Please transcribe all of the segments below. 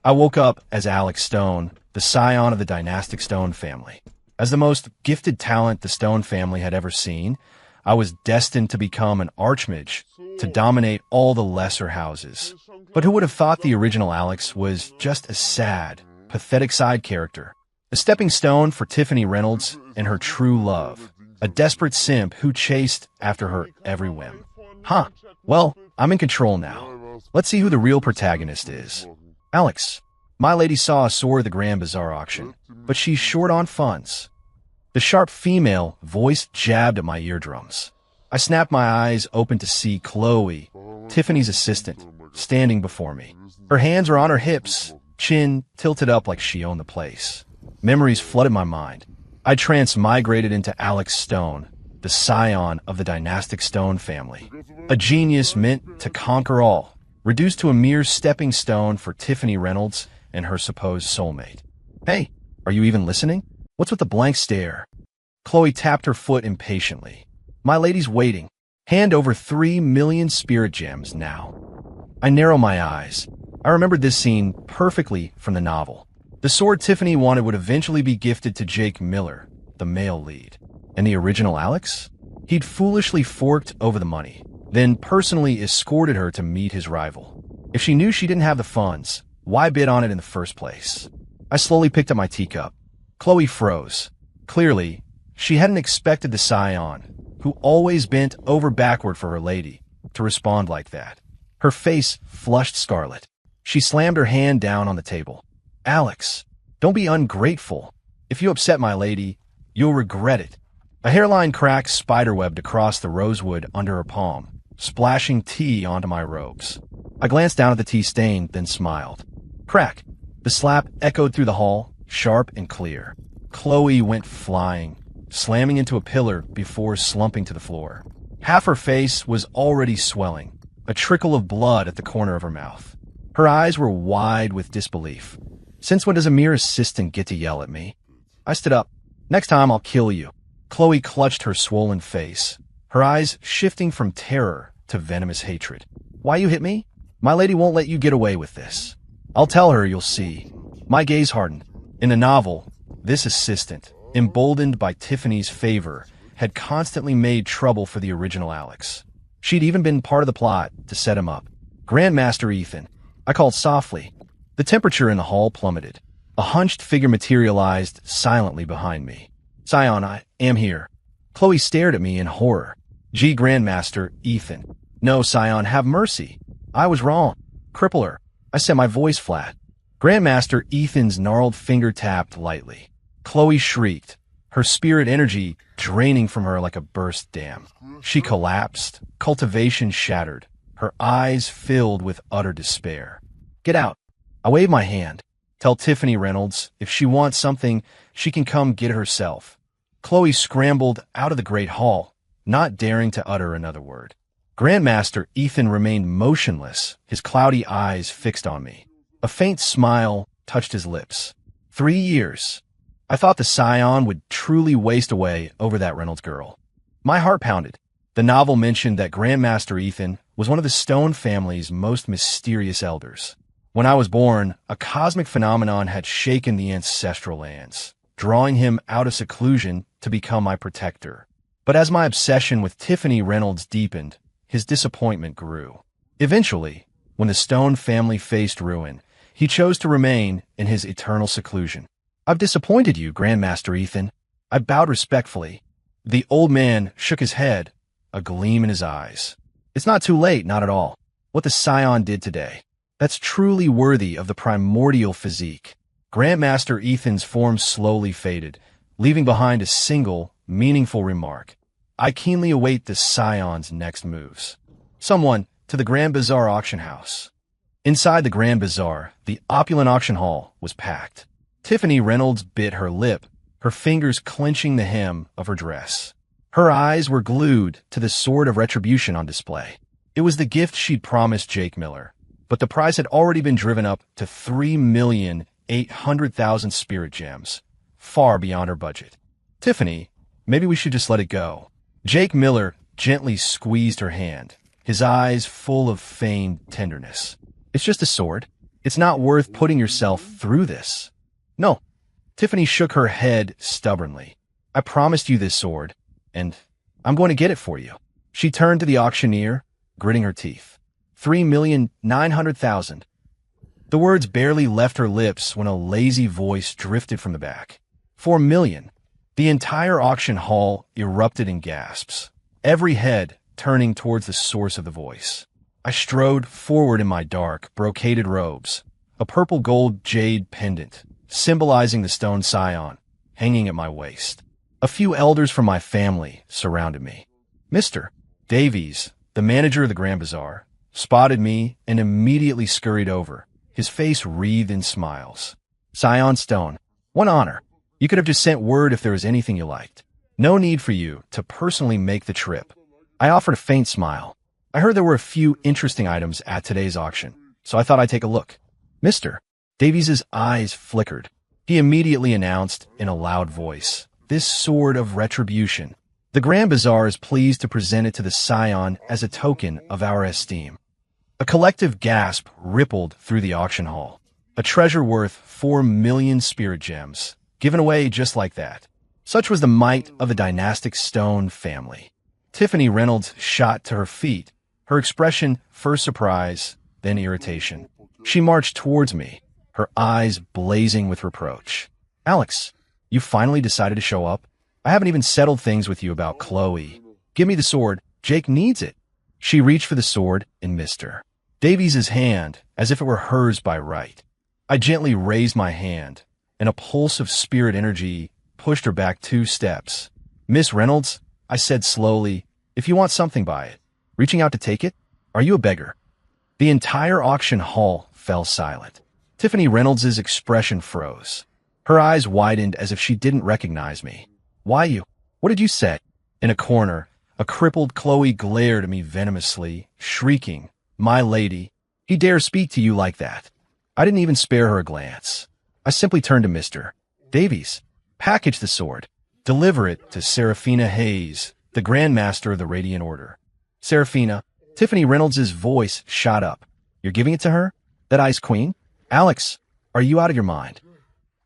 I woke up as Alex Stone, the scion of the dynastic Stone family. As the most gifted talent the Stone family had ever seen, I was destined to become an Archmage, to dominate all the lesser houses. But who would have thought the original Alex was just a sad, pathetic side character, a stepping stone for Tiffany Reynolds and her true love, a desperate simp who chased after her every whim. Huh, well, I'm in control now. Let's see who the real protagonist is. Alex, my lady saw a sword at the Grand Bazaar auction, but she's short on funds. The sharp female voice jabbed at my eardrums. I snapped my eyes open to see Chloe, Tiffany's assistant, standing before me. Her hands were on her hips, chin tilted up like she owned the place. Memories flooded my mind. I transmigrated into Alex Stone, the scion of the dynastic Stone family. A genius meant to conquer all, reduced to a mere stepping stone for Tiffany Reynolds and her supposed soulmate. Hey, are you even listening? What's with the blank stare? Chloe tapped her foot impatiently. My lady's waiting. Hand over 3 million spirit gems now. I narrow my eyes. I remembered this scene perfectly from the novel. The sword Tiffany wanted would eventually be gifted to Jake Miller, the male lead. And the original Alex? He'd foolishly forked over the money, then personally escorted her to meet his rival. If she knew she didn't have the funds, why bid on it in the first place? I slowly picked up my teacup. Chloe froze. Clearly, she hadn't expected the scion, who always bent over backward for her lady, to respond like that. Her face flushed scarlet. She slammed her hand down on the table. Alex, don't be ungrateful. If you upset my lady, you'll regret it. A hairline crack spiderwebbed across the rosewood under her palm, splashing tea onto my robes. I glanced down at the tea stain, then smiled. Crack. The slap echoed through the hall, sharp and clear. Chloe went flying, slamming into a pillar before slumping to the floor. Half her face was already swelling, a trickle of blood at the corner of her mouth. Her eyes were wide with disbelief. Since when does a mere assistant get to yell at me? I stood up. Next time I'll kill you. Chloe clutched her swollen face, her eyes shifting from terror to venomous hatred. Why you hit me? My lady won't let you get away with this. I'll tell her, you'll see. My gaze hardened. In the novel, this assistant, emboldened by Tiffany's favor, had constantly made trouble for the original Alex. She'd even been part of the plot to set him up. Grandmaster Ethan. I called softly. The temperature in the hall plummeted. A hunched figure materialized silently behind me. Scion, I am here. Chloe stared at me in horror. Gee, Grandmaster Ethan. No, Scion, have mercy. I was wrong. Cripple her. I set my voice flat. Grandmaster Ethan's gnarled finger tapped lightly. Chloe shrieked, her spirit energy draining from her like a burst dam. She collapsed, cultivation shattered, her eyes filled with utter despair. Get out. I wave my hand. Tell Tiffany Reynolds, if she wants something, she can come get it herself. Chloe scrambled out of the great hall, not daring to utter another word. Grandmaster Ethan remained motionless, his cloudy eyes fixed on me. A faint smile touched his lips. 3 years. I thought the scion would truly waste away over that Reynolds girl. My heart pounded. The novel mentioned that Grandmaster Ethan was one of the Stone family's most mysterious elders. When I was born, a cosmic phenomenon had shaken the ancestral lands, drawing him out of seclusion to become my protector. But as my obsession with Tiffany Reynolds deepened, his disappointment grew. Eventually, when the Stone family faced ruin, he chose to remain in his eternal seclusion. I've disappointed you, Grandmaster Ethan. I bowed respectfully. The old man shook his head, a gleam in his eyes. It's not too late, not at all. What the scion did today, that's truly worthy of the primordial physique. Grandmaster Ethan's form slowly faded, leaving behind a single, meaningful remark. I keenly await the scion's next moves. Someone to the Grand Bazaar auction house. Inside the Grand Bazaar, the opulent auction hall was packed. Tiffany Reynolds bit her lip, her fingers clenching the hem of her dress. Her eyes were glued to the sword of retribution on display. It was the gift she'd promised Jake Miller, but the price had already been driven up to 3,800,000 spirit gems, far beyond her budget. Tiffany, maybe we should just let it go. Jake Miller gently squeezed her hand, his eyes full of feigned tenderness. It's just a sword. It's not worth putting yourself through this. No. Tiffany shook her head stubbornly. I promised you this sword, and I'm going to get it for you. She turned to the auctioneer, gritting her teeth. 3,900,000. The words barely left her lips when a lazy voice drifted from the back. 4 million. The entire auction hall erupted in gasps, every head turning towards the source of the voice. I strode forward in my dark, brocaded robes, a purple gold jade pendant, symbolizing the stone scion, hanging at my waist. A few elders from my family surrounded me. Mr. Davies, the manager of the Grand Bazaar, spotted me and immediately scurried over, his face wreathed in smiles. Scion Stone, one honor. You could have just sent word if there was anything you liked. No need for you to personally make the trip. I offered a faint smile. I heard there were a few interesting items at today's auction, so I thought I'd take a look. Mr. Davies's eyes flickered. He immediately announced in a loud voice, "This sword of retribution. The Grand Bazaar is pleased to present it to the Scion as a token of our esteem." A collective gasp rippled through the auction hall. A treasure worth 4 million spirit gems, given away just like that. Such was the might of the dynastic Stone family. Tiffany Reynolds shot to her feet, her expression first surprise, then irritation. She marched towards me, her eyes blazing with reproach. "Alex, you finally decided to show up? I haven't even settled things with you about Chloe. Give me the sword. Jake needs it." She reached for the sword and missed her. Davies's hand, as if it were hers by right. I gently raised my hand, and a pulse of spirit energy pushed her back 2 steps. "Miss Reynolds," I said slowly, "if you want something by it, reaching out to take it? Are you a beggar?" The entire auction hall fell silent. Tiffany Reynolds's expression froze. Her eyes widened as if she didn't recognize me. "Why you? What did you say?" In a corner, a crippled Chloe glared at me venomously, shrieking, "My lady, he dares speak to you like that." I didn't even spare her a glance. I simply turned to Mr. Davies. "Package the sword. Deliver it to Seraphina Hayes, the Grand Master of the Radiant Order." "Seraphina," Tiffany Reynolds' voice shot up. "You're giving it to her? That Ice Queen? Alex, are you out of your mind?"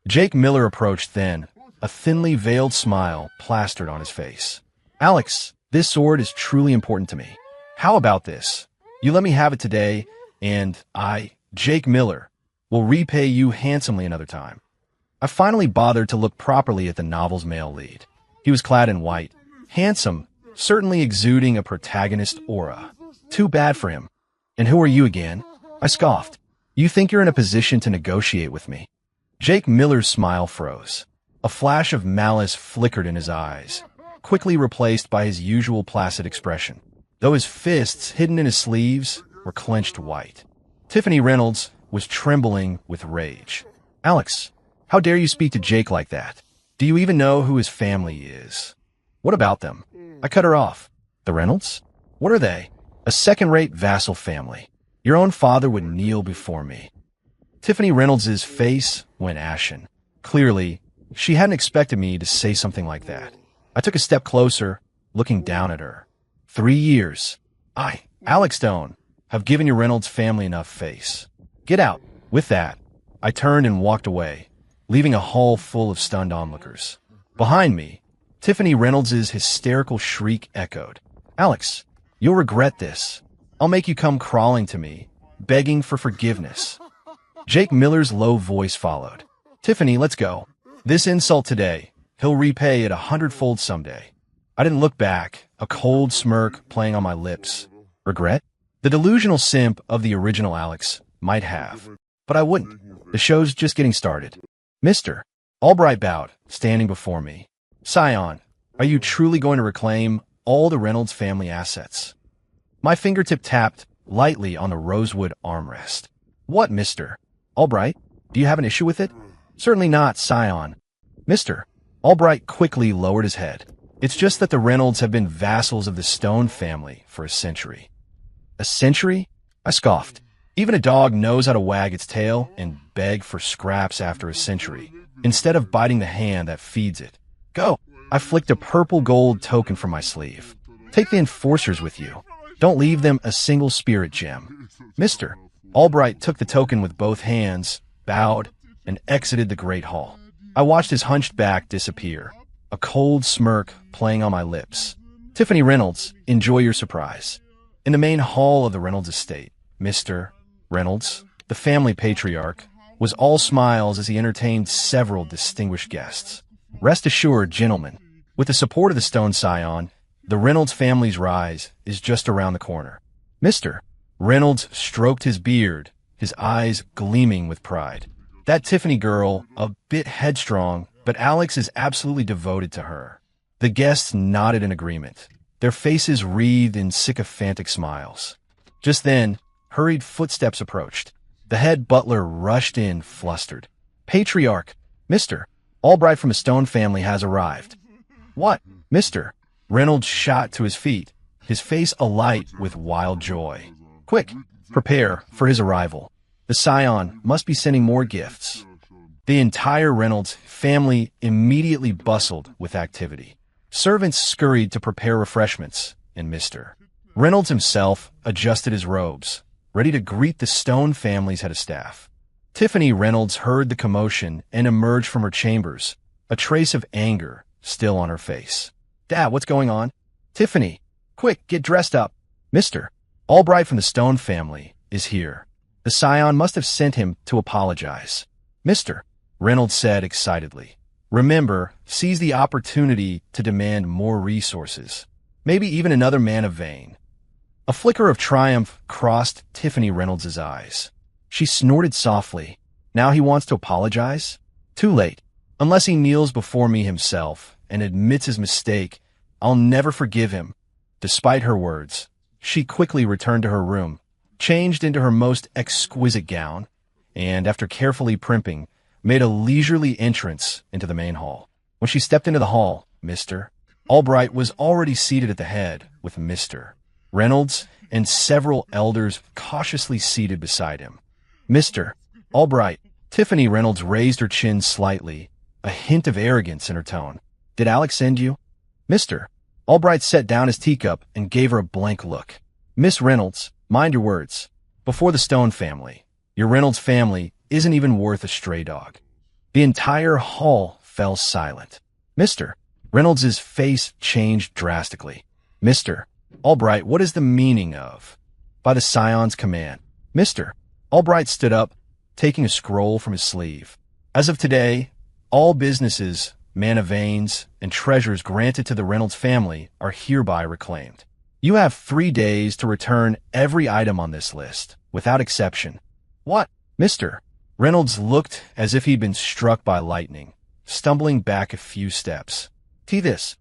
Jake Miller approached then, a thinly veiled smile plastered on his face. "Alex, this sword is truly important to me. How about this? You let me have it today, and I, Jake Miller, will repay you handsomely another time." I finally bothered to look properly at the novel's male lead. He was clad in white, handsome, certainly exuding a protagonist aura. Too bad for him. "And who are you again?" I scoffed. "You think you're in a position to negotiate with me?" Jake Miller's smile froze. A flash of malice flickered in his eyes, quickly replaced by his usual placid expression, though his fists, hidden in his sleeves, were clenched white. Tiffany Reynolds was trembling with rage. "Alex, how dare you speak to Jake like that? Do you even know who his family is?" "What about them?" I cut her off. "The Reynolds? What are they?" "A second-rate vassal family. Your own father would kneel before me." Tiffany Reynolds' face went ashen. Clearly, she hadn't expected me to say something like that. I took a step closer, looking down at her. 3 years. I, Alex Stone, have given your Reynolds family enough face. Get out. With that, I turned and walked away, leaving a hall full of stunned onlookers. Behind me, Tiffany Reynolds' hysterical shriek echoed. "Alex, you'll regret this. I'll make you come crawling to me, begging for forgiveness." Jake Miller's low voice followed. "Tiffany, let's go. This insult today, he'll repay it 100-fold someday." I didn't look back, a cold smirk playing on my lips. Regret? The delusional simp of the original Alex might have, but I wouldn't. The show's just getting started. "Mr. Albright bowed, standing before me. "Scion, are you truly going to reclaim all the Reynolds family assets?" My fingertip tapped lightly on the rosewood armrest. "What, Mr. Albright? Do you have an issue with it?" "Certainly not, Scion." "Mr. Albright quickly lowered his head. "It's just that the Reynolds have been vassals of the Stone family for a century." "A century?" I scoffed. "Even a dog knows how to wag its tail and beg for scraps after a century, instead of biting the hand that feeds it. Go." I flicked a purple gold token from my sleeve. "Take the enforcers with you. Don't leave them a single spirit gem." "Mr. Albright took the token with both hands, bowed, and exited the great hall. I watched his hunched back disappear, a cold smirk playing on my lips. Tiffany Reynolds, enjoy your surprise. In the main hall of the Reynolds estate, Mr. Reynolds, the family patriarch, was all smiles as he entertained several distinguished guests. Rest assured, gentlemen, with the support of the Stone Scion, the Reynolds family's rise is just around the corner. Mr. Reynolds stroked his beard, his eyes gleaming with pride. That Tiffany girl, a bit headstrong, but Alex is absolutely devoted to her. The guests nodded in agreement, their faces wreathed in sycophantic smiles. Just then, hurried footsteps approached. The head butler rushed in, flustered. Patriarch, Mr. Albright from the Stone family has arrived. What? Mr. Reynolds shot to his feet, his face alight with wild joy. Quick, prepare for his arrival. The Scion must be sending more gifts. The entire Reynolds family immediately bustled with activity. Servants scurried to prepare refreshments, and Mr. Reynolds himself adjusted his robes, ready to greet the Stone family's head of staff. Tiffany Reynolds heard the commotion and emerged from her chambers, a trace of anger still on her face. Dad, what's going on? Tiffany, quick, get dressed up. Mr. Albright from the Stone family is here. The Scion must have sent him to apologize. Mr. Reynolds said excitedly. Remember, seize the opportunity to demand more resources. Maybe even another man of Vane. A flicker of triumph crossed Tiffany Reynolds' eyes. She snorted softly. Now he wants to apologize? Too late. Unless he kneels before me himself and admits his mistake, I'll never forgive him. Despite her words, she quickly returned to her room, changed into her most exquisite gown, and after carefully primping, made a leisurely entrance into the main hall. When she stepped into the hall, Mr. Albright was already seated at the head with Mr. Reynolds and several elders cautiously seated beside him. Mr. Albright, Tiffany Reynolds raised her chin slightly, a hint of arrogance in her tone. Did Alex send you? Mr. Albright set down his teacup and gave her a blank look. Miss Reynolds, mind your words. Before the Stone family, your Reynolds family isn't even worth a stray dog. The entire hall fell silent. Mr. Reynolds' face changed drastically. Mr. Albright, what is the meaning of? By the Scion's command. Mr. Albright stood up, taking a scroll from his sleeve. As of today, all businesses, man of Vane's, and treasures granted to the Reynolds family are hereby reclaimed. You have 3 days to return every item on this list, without exception. What? Mr. Reynolds looked as if he'd been struck by lightning, stumbling back a few steps. This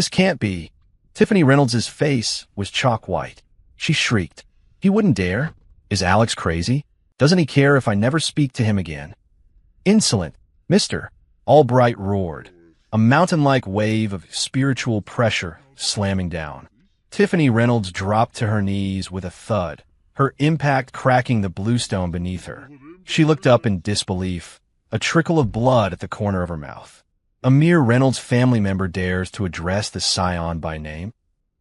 can't be. Tiffany Reynolds' face was chalk white. She shrieked. He wouldn't dare. Is Alex crazy? Doesn't he care if I never speak to him again? Insolent, Mr. Albright roared, a mountain-like wave of spiritual pressure slamming down. Tiffany Reynolds dropped to her knees with a thud, her impact cracking the bluestone beneath her. She looked up in disbelief, a trickle of blood at the corner of her mouth. A mere Reynolds family member dares to address the Scion by name?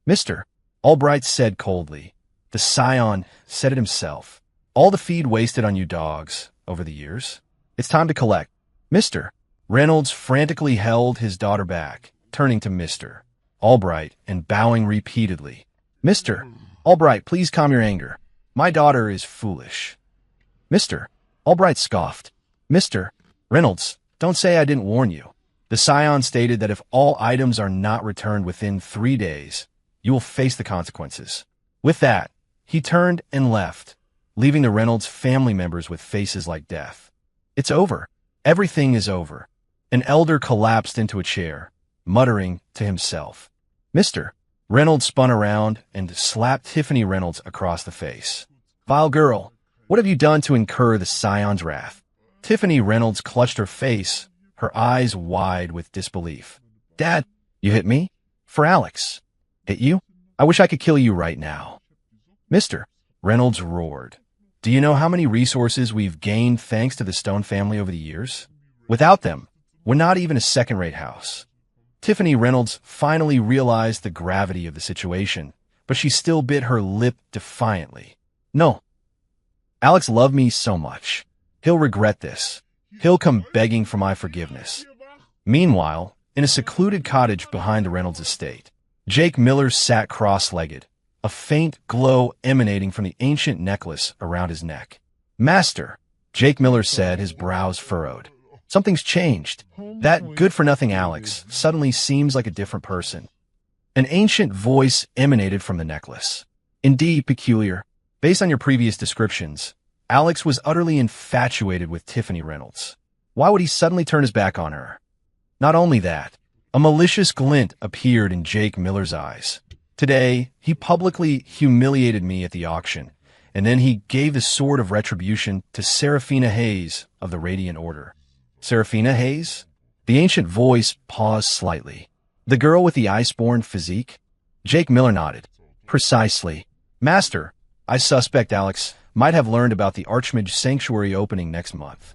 Mr. Albright said coldly. The Scion said it himself. All the feed wasted on you dogs over the years. It's time to collect. Mr. Reynolds frantically held his daughter back, turning to Mr. Albright and bowing repeatedly. Mr. Albright, please calm your anger. My daughter is foolish. Mr. Albright scoffed. Mr. Reynolds, don't say I didn't warn you. The Scion stated that if all items are not returned within 3 days, you will face the consequences. With that, he turned and left, leaving the Reynolds family members with faces like death. It's over. Everything is over. An elder collapsed into a chair, muttering to himself. Mr. Reynolds spun around and slapped Tiffany Reynolds across the face. Vile girl, what have you done to incur the Scion's wrath? Tiffany Reynolds clutched her face, her eyes wide with disbelief. Dad, you hit me? For Alex. Hit you? I wish I could kill you right now. Mr. Reynolds roared. Do you know how many resources we've gained thanks to the Stone family over the years? Without them, we're not even a second-rate house. Tiffany Reynolds finally realized the gravity of the situation, but she still bit her lip defiantly. No. Alex loved me so much. He'll regret this. He'll come begging for my forgiveness. Meanwhile, in a secluded cottage behind the Reynolds estate, Jake Miller sat cross-legged, a faint glow emanating from the ancient necklace around his neck. "Master," Jake Miller said, his brows furrowed. "Something's changed. That good-for-nothing Alex suddenly seems like a different person." An ancient voice emanated from the necklace. "Indeed, peculiar. Based on your previous descriptions, Alex was utterly infatuated with Tiffany Reynolds. Why would he suddenly turn his back on her? Not only that, a malicious glint appeared in Jake Miller's eyes. Today, he publicly humiliated me at the auction, and then he gave the sword of retribution to Seraphina Hayes of the Radiant Order." Seraphina Hayes? The ancient voice paused slightly. "The girl with the iceborne physique?" Jake Miller nodded. "Precisely. Master, I suspect Alex might have learned about the Archmage Sanctuary opening next month."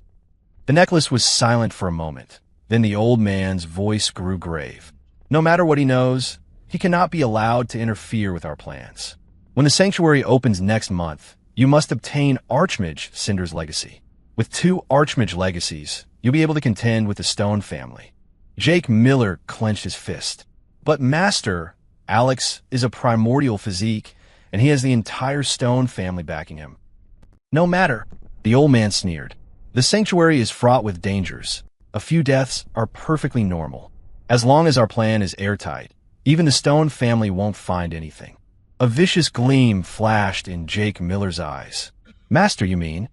The necklace was silent for a moment. Then the old man's voice grew grave. "No matter what he knows, he cannot be allowed to interfere with our plans. When the sanctuary opens next month, you must obtain Archmage Cinder's legacy. With 2 Archmage legacies, you'll be able to contend with the Stone family." Jake Miller clenched his fist. "But Master, Alex is a primordial physique, and he has the entire Stone family backing him." "No matter," the old man sneered. "The sanctuary is fraught with dangers. A few deaths are perfectly normal. As long as our plan is airtight, even the Stone family won't find anything." A vicious gleam flashed in Jake Miller's eyes. "Master, you mean?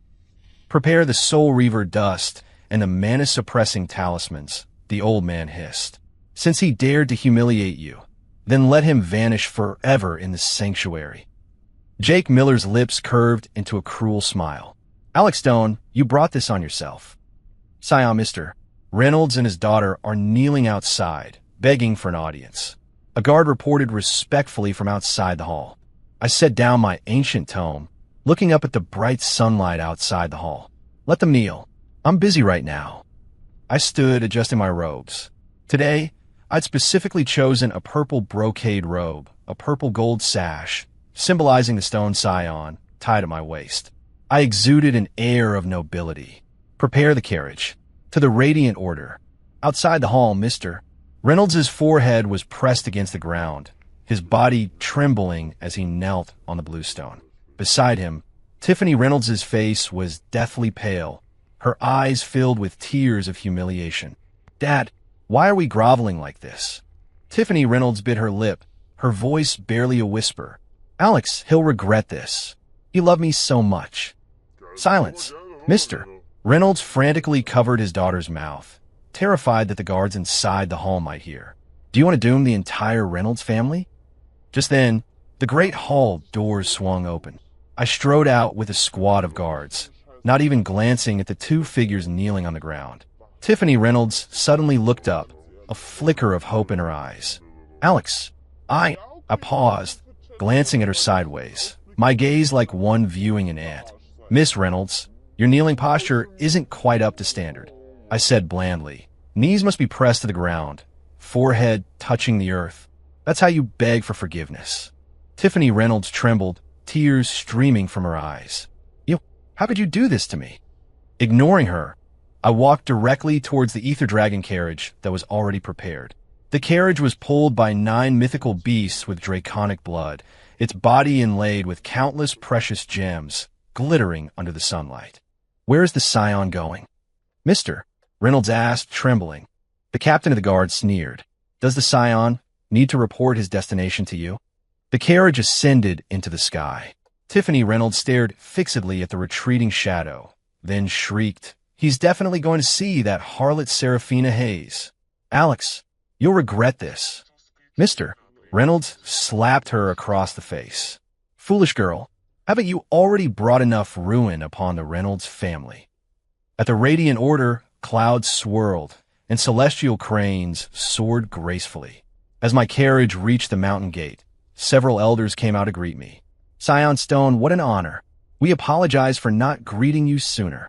Prepare the Soul Reaver dust and the mana-suppressing talismans," the old man hissed. "Since he dared to humiliate you, then let him vanish forever in the sanctuary." Jake Miller's lips curved into a cruel smile. "Alex Stone, you brought this on yourself." "Scion, Mr. Reynolds and his daughter are kneeling outside, begging for an audience." A guard reported respectfully from outside the hall. I set down my ancient tome, looking up at the bright sunlight outside the hall. "Let them kneel. I'm busy right now." I stood adjusting my robes. Today, I'd specifically chosen a purple brocade robe, a purple gold sash, symbolizing the Stone Scion, tied at my waist. I exuded an air of nobility. "Prepare the carriage. To the Radiant Order." Outside the hall, Mr. Reynolds's forehead was pressed against the ground, his body trembling as he knelt on the bluestone. Beside him, Tiffany Reynolds's face was deathly pale, her eyes filled with tears of humiliation. "Dad, why are we groveling like this?" Tiffany Reynolds bit her lip, her voice barely a whisper. "Alex, he'll regret this. He loved me so much." "Silence, Mr. Reynolds frantically covered his daughter's mouth, terrified that the guards inside the hall might hear. "Do you want to doom the entire Reynolds family?" Just then, the great hall doors swung open. I strode out with a squad of guards, not even glancing at the 2 figures kneeling on the ground. Tiffany Reynolds suddenly looked up, a flicker of hope in her eyes. "Alex, I paused, glancing at her sideways, my gaze like one viewing an ant. "Miss Reynolds, your kneeling posture isn't quite up to standard," I said blandly. "Knees must be pressed to the ground, forehead touching the earth. That's how you beg for forgiveness." Tiffany Reynolds trembled, tears streaming from her eyes. How could you do this to me?" Ignoring her, I walked directly towards the Ether Dragon carriage that was already prepared. The carriage was pulled by 9 mythical beasts with draconic blood, its body inlaid with countless precious gems, glittering under the sunlight. "Where is the Scion going?" "Mr. Reynolds asked, trembling. The captain of the guard sneered. "Does the Scion need to report his destination to you?" The carriage ascended into the sky. Tiffany Reynolds stared fixedly at the retreating shadow, then shrieked, "He's definitely going to see that harlot Seraphina Hayes. Alex, you'll regret this." Mr. Reynolds slapped her across the face. "Foolish girl, haven't you already brought enough ruin upon the Reynolds family?" At the Radiant Order, clouds swirled, and celestial cranes soared gracefully. As my carriage reached the mountain gate, several elders came out to greet me. "Scion Stone, what an honor. We apologize for not greeting you sooner."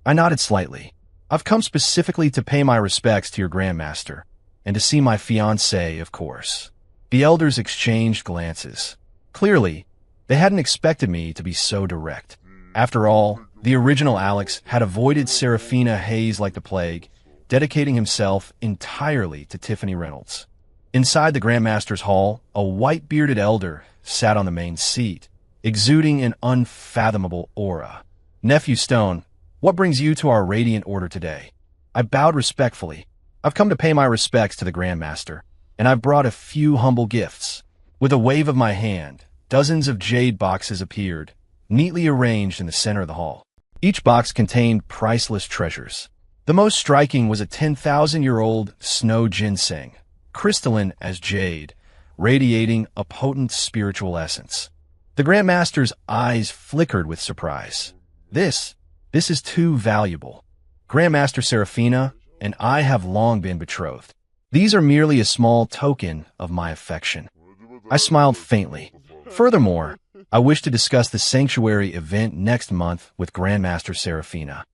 I nodded slightly. "I've come specifically to pay my respects to your Grandmaster, and to see my fiancée, of course." The elders exchanged glances. Clearly, they hadn't expected me to be so direct. After all, the original Alex had avoided Serafina Hayes like the plague, dedicating himself entirely to Tiffany Reynolds. Inside the Grandmaster's hall, a white-bearded elder sat on the main seat, exuding an unfathomable aura. "Nephew Stone, what brings you to our radiant order today?" I bowed respectfully. "I've come to pay my respects to the Grandmaster, and I've brought a few humble gifts." With a wave of my hand, dozens of jade boxes appeared, neatly arranged in the center of the hall. Each box contained priceless treasures. The most striking was a 10,000-year-old snow ginseng, crystalline as jade, radiating a potent spiritual essence. The Grandmaster's eyes flickered with surprise. This is too valuable. Grandmaster Serafina and I have long been betrothed. These are merely a small token of my affection." I smiled faintly. "Furthermore, I wish to discuss the sanctuary event next month with Grandmaster Serafina."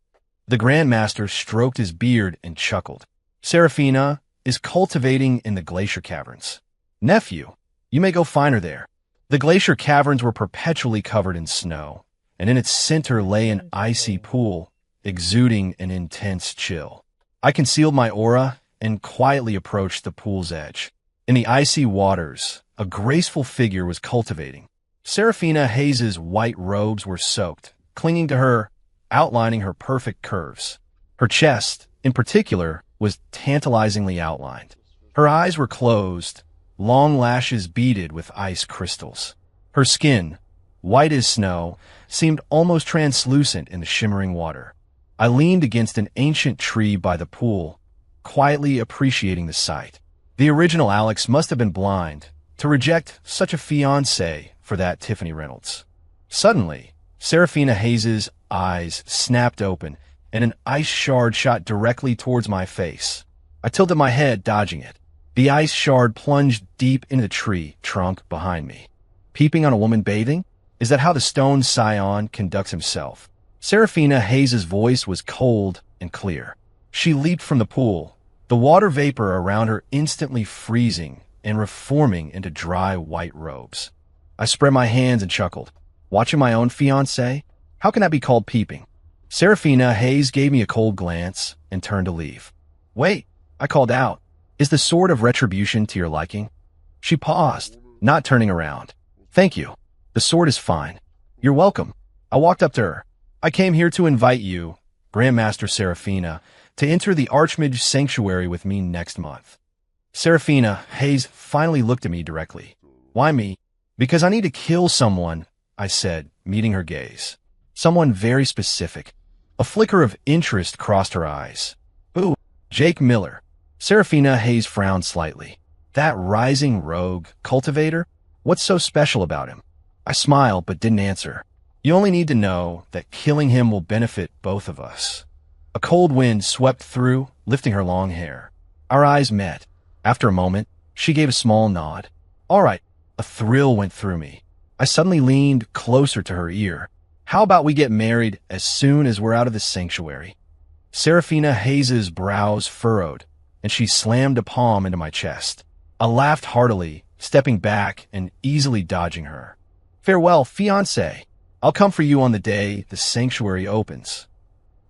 The Grandmaster stroked his beard and chuckled. "Serafina is cultivating in the glacier caverns. Nephew, you may go find her there." The glacier caverns were perpetually covered in snow, and in its center lay an icy pool, exuding an intense chill. I concealed my aura and quietly approached the pool's edge. In the icy waters, a graceful figure was cultivating. Serafina Hayes's white robes were soaked, clinging to her, outlining her perfect curves. Her chest, in particular, was tantalizingly outlined. Her eyes were closed, long lashes beaded with ice crystals. Her skin, white as snow, seemed almost translucent in the shimmering water. I leaned against an ancient tree by the pool, quietly appreciating the sight. The original Alex must have been blind to reject such a fiancé for that Tiffany Reynolds. Suddenly, Serafina Hayes's eyes snapped open, and an ice shard shot directly towards my face. I tilted my head, dodging it. The ice shard plunged deep into the tree trunk behind me. Peeping on a woman bathing? Is that how the stone scion conducts himself? Serafina Hayes's voice was cold and clear. She leaped from the pool, the water vapor around her instantly freezing and reforming into dry white robes. I spread my hands and chuckled. Watching my own fiancé? How can that be called peeping? Serafina Hayes gave me a cold glance and turned to leave. "Wait," I called out. "Is the sword of retribution to your liking?" She paused, not turning around. "Thank you. The sword is fine." "You're welcome." I walked up to her. "I came here to invite you, Grandmaster Serafina, to enter the Archmage sanctuary with me next month." Serafina Hayes finally looked at me directly. "Why me?" "Because I need to kill someone," I said, meeting her gaze. "Someone very specific." A flicker of interest crossed her eyes. "Ooh, Jake Miller." Serafina Hayes frowned slightly. "That rising rogue cultivator? What's so special about him?" I smiled but didn't answer. "You only need to know that killing him will benefit both of us." A cold wind swept through, lifting her long hair. Our eyes met. After a moment, she gave a small nod. "All right." A thrill went through me. I suddenly leaned closer to her ear. "How about we get married as soon as we're out of the sanctuary?" Serafina Hayes's brows furrowed, and she slammed a palm into my chest. I laughed heartily, stepping back and easily dodging her. "Farewell, fiancé. I'll come for you on the day the sanctuary opens."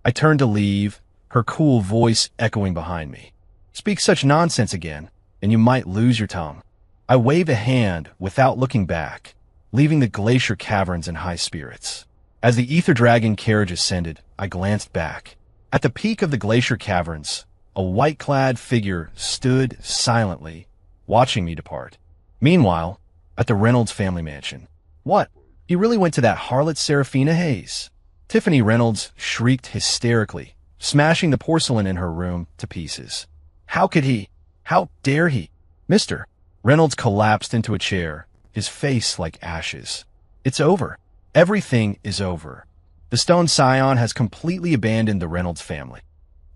I turned to leave, her cool voice echoing behind me. "Speak such nonsense again, and you might lose your tongue." I waved a hand without looking back, leaving the glacier caverns in high spirits. As the ether dragon carriage ascended, I glanced back. At the peak of the glacier caverns, a white-clad figure stood silently, watching me depart. Meanwhile, at the Reynolds family mansion. "What? He really went to that harlot Serafina Hayes?" Tiffany Reynolds shrieked hysterically, smashing the porcelain in her room to pieces. "How could he? How dare he?" "Mr." Reynolds collapsed into a chair, his face like ashes. "It's over. Everything is over. The Stone Scion has completely abandoned the Reynolds family."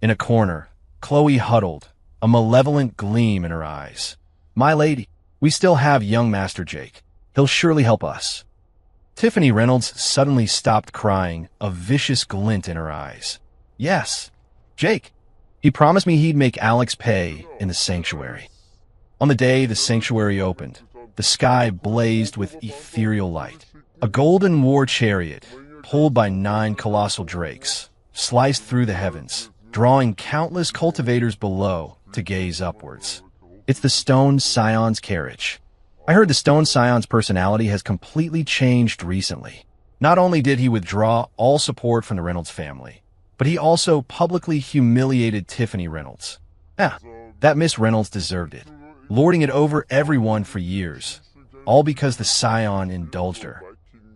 In a corner, Chloe huddled, a malevolent gleam in her eyes. "My lady, we still have young Master Jake. He'll surely help us." Tiffany Reynolds suddenly stopped crying, a vicious glint in her eyes. "Yes, Jake. He promised me he'd make Alex pay in the sanctuary." On the day the sanctuary opened, the sky blazed with ethereal light. A golden war chariot, pulled by 9 colossal drakes, sliced through the heavens, drawing countless cultivators below to gaze upwards. It's the Stone Scion's carriage. I heard the Stone Scion's personality has completely changed recently. Not only did he withdraw all support from the Reynolds family, but he also publicly humiliated Tiffany Reynolds. That Miss Reynolds deserved it, lording it over everyone for years, all because the Scion indulged her.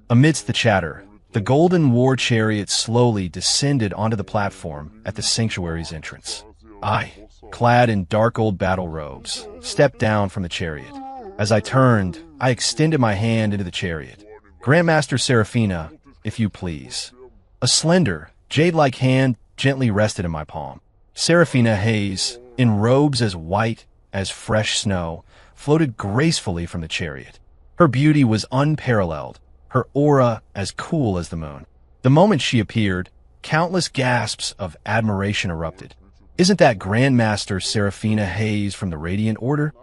Amidst the chatter, the golden war chariot slowly descended onto the platform at the sanctuary's entrance. I, clad in dark old battle robes, stepped down from the chariot. As I turned, I extended my hand into the chariot. Grandmaster Seraphina, if you please. A slender, jade-like hand gently rested in my palm. Seraphina Hayes, in robes as white as fresh snow, floated gracefully from the chariot. Her beauty was unparalleled, her aura as cool as the moon. The moment she appeared, countless gasps of admiration erupted. Isn't that Grandmaster Seraphina Hayes from the Radiant Order?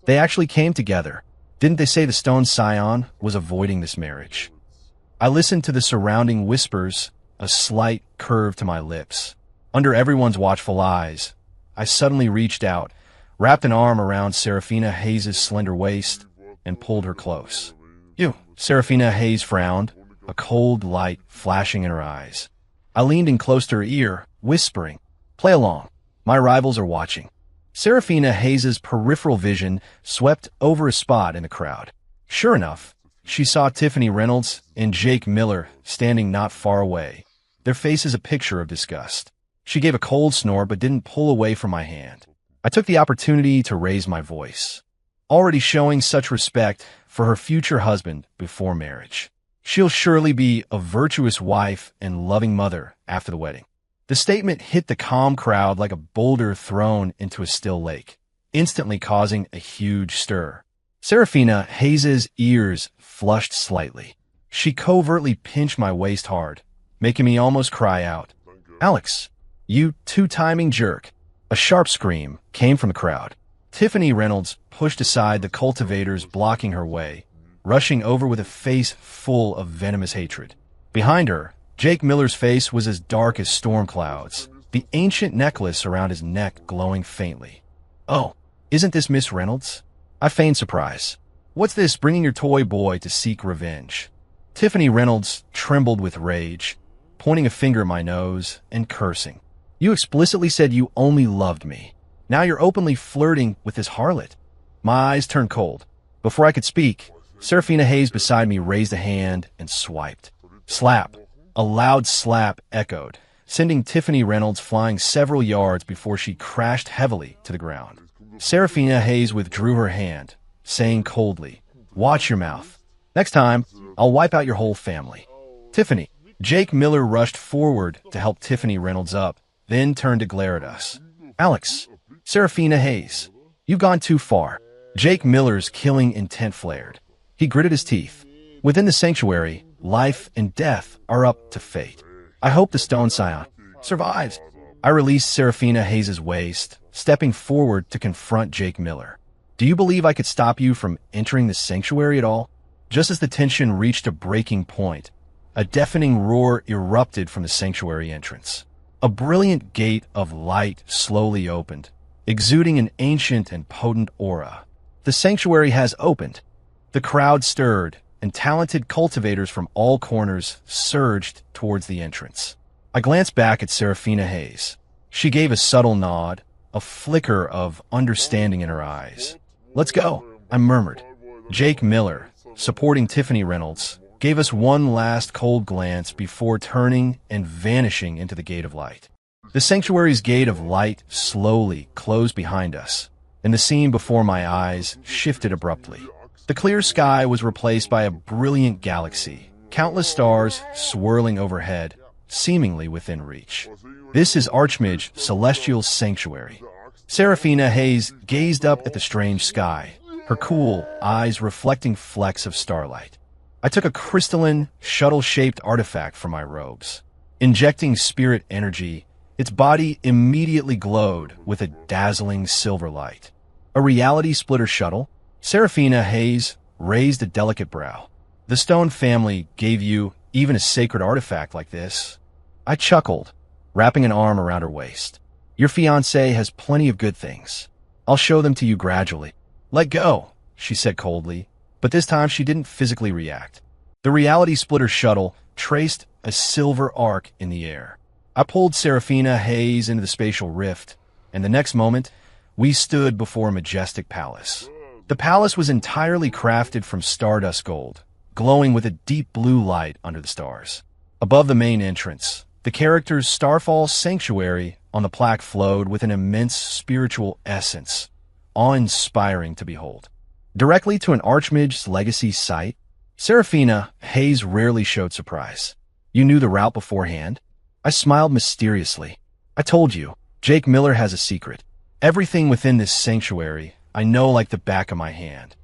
They actually came together. Didn't they say the Stone Scion was avoiding this marriage? I listened to the surrounding whispers, a slight curve to my lips. Under everyone's watchful eyes, I suddenly reached out, wrapped an arm around Seraphina Hayes' slender waist, and pulled her close. You, Seraphina Hayes frowned, a cold light flashing in her eyes. I leaned in close to her ear, whispering, "Play along. My rivals are watching." Seraphina Hayes' peripheral vision swept over a spot in the crowd. Sure enough, she saw Tiffany Reynolds and Jake Miller standing not far away, their faces a picture of disgust. She gave a cold snore but didn't pull away from my hand. I took the opportunity to raise my voice, already showing such respect for her future husband before marriage. She'll surely be a virtuous wife and loving mother after the wedding. The statement hit the calm crowd like a boulder thrown into a still lake, instantly causing a huge stir. Seraphina Hayes' ears flushed slightly. She covertly pinched my waist hard, making me almost cry out, "Alex, you two-timing jerk." A sharp scream came from the crowd. Tiffany Reynolds pushed aside the cultivators blocking her way, rushing over with a face full of venomous hatred. Behind her, Jake Miller's face was as dark as storm clouds, the ancient necklace around his neck glowing faintly. "Oh, isn't this Miss Reynolds?" I feigned surprise. "What's this, bringing your toy boy to seek revenge?" Tiffany Reynolds trembled with rage, pointing a finger at my nose and cursing. "You explicitly said you only loved me. Now you're openly flirting with this harlot." My eyes turned cold. Before I could speak, Seraphina Hayes beside me raised a hand and swiped. Slap. A loud slap echoed, sending Tiffany Reynolds flying several yards before she crashed heavily to the ground. Seraphina Hayes withdrew her hand, saying coldly, "Watch your mouth. Next time, I'll wipe out your whole family." "Tiffany." Jake Miller rushed forward to help Tiffany Reynolds up, then turned to glare at us. "Alex, Seraphina Hayes, you've gone too far." Jake Miller's killing intent flared. He gritted his teeth. Within the sanctuary, life and death are up to fate. I hope the Stone Scion survives. I released Seraphina Hayes' waist, stepping forward to confront Jake Miller. "Do you believe I could stop you from entering the sanctuary at all?" Just as the tension reached a breaking point, a deafening roar erupted from the sanctuary entrance. A brilliant gate of light slowly opened, exuding an ancient and potent aura. The sanctuary has opened. The crowd stirred, and talented cultivators from all corners surged towards the entrance. I glanced back at Seraphina Hayes. She gave a subtle nod, a flicker of understanding in her eyes. "Let's go," I murmured. Jake Miller, supporting Tiffany Reynolds, gave us one last cold glance before turning and vanishing into the gate of light. The sanctuary's gate of light slowly closed behind us, and the scene before my eyes shifted abruptly. The clear sky was replaced by a brilliant galaxy, countless stars swirling overhead, seemingly within reach. This is Archmage Celestial's sanctuary. Seraphina Hayes gazed up at the strange sky, her cool eyes reflecting flecks of starlight. I took a crystalline, shuttle-shaped artifact from my robes. Injecting spirit energy, its body immediately glowed with a dazzling silver light. "A reality splitter shuttle?" Seraphina Hayes raised a delicate brow. "The Stone family gave you even a sacred artifact like this. I chuckled, wrapping an arm around her waist. Your fiancé has plenty of good things. I'll show them to you gradually. Let go, she said coldly, but this time she didn't physically react. The reality splitter shuttle traced a silver arc in the air. I pulled Serafina Hayes into the spatial rift, and the next moment, we stood before a majestic palace. The palace was entirely crafted from stardust gold, glowing with a deep blue light under the stars. Above the main entrance, the character's Starfall Sanctuary on the plaque flowed with an immense spiritual essence, awe-inspiring to behold. Directly to an Archmage's legacy site, Serafina Hayes rarely showed surprise. You knew the route beforehand? I smiled mysteriously. I told you, Jake Miller has a secret. Everything within this sanctuary I know like the back of my hand.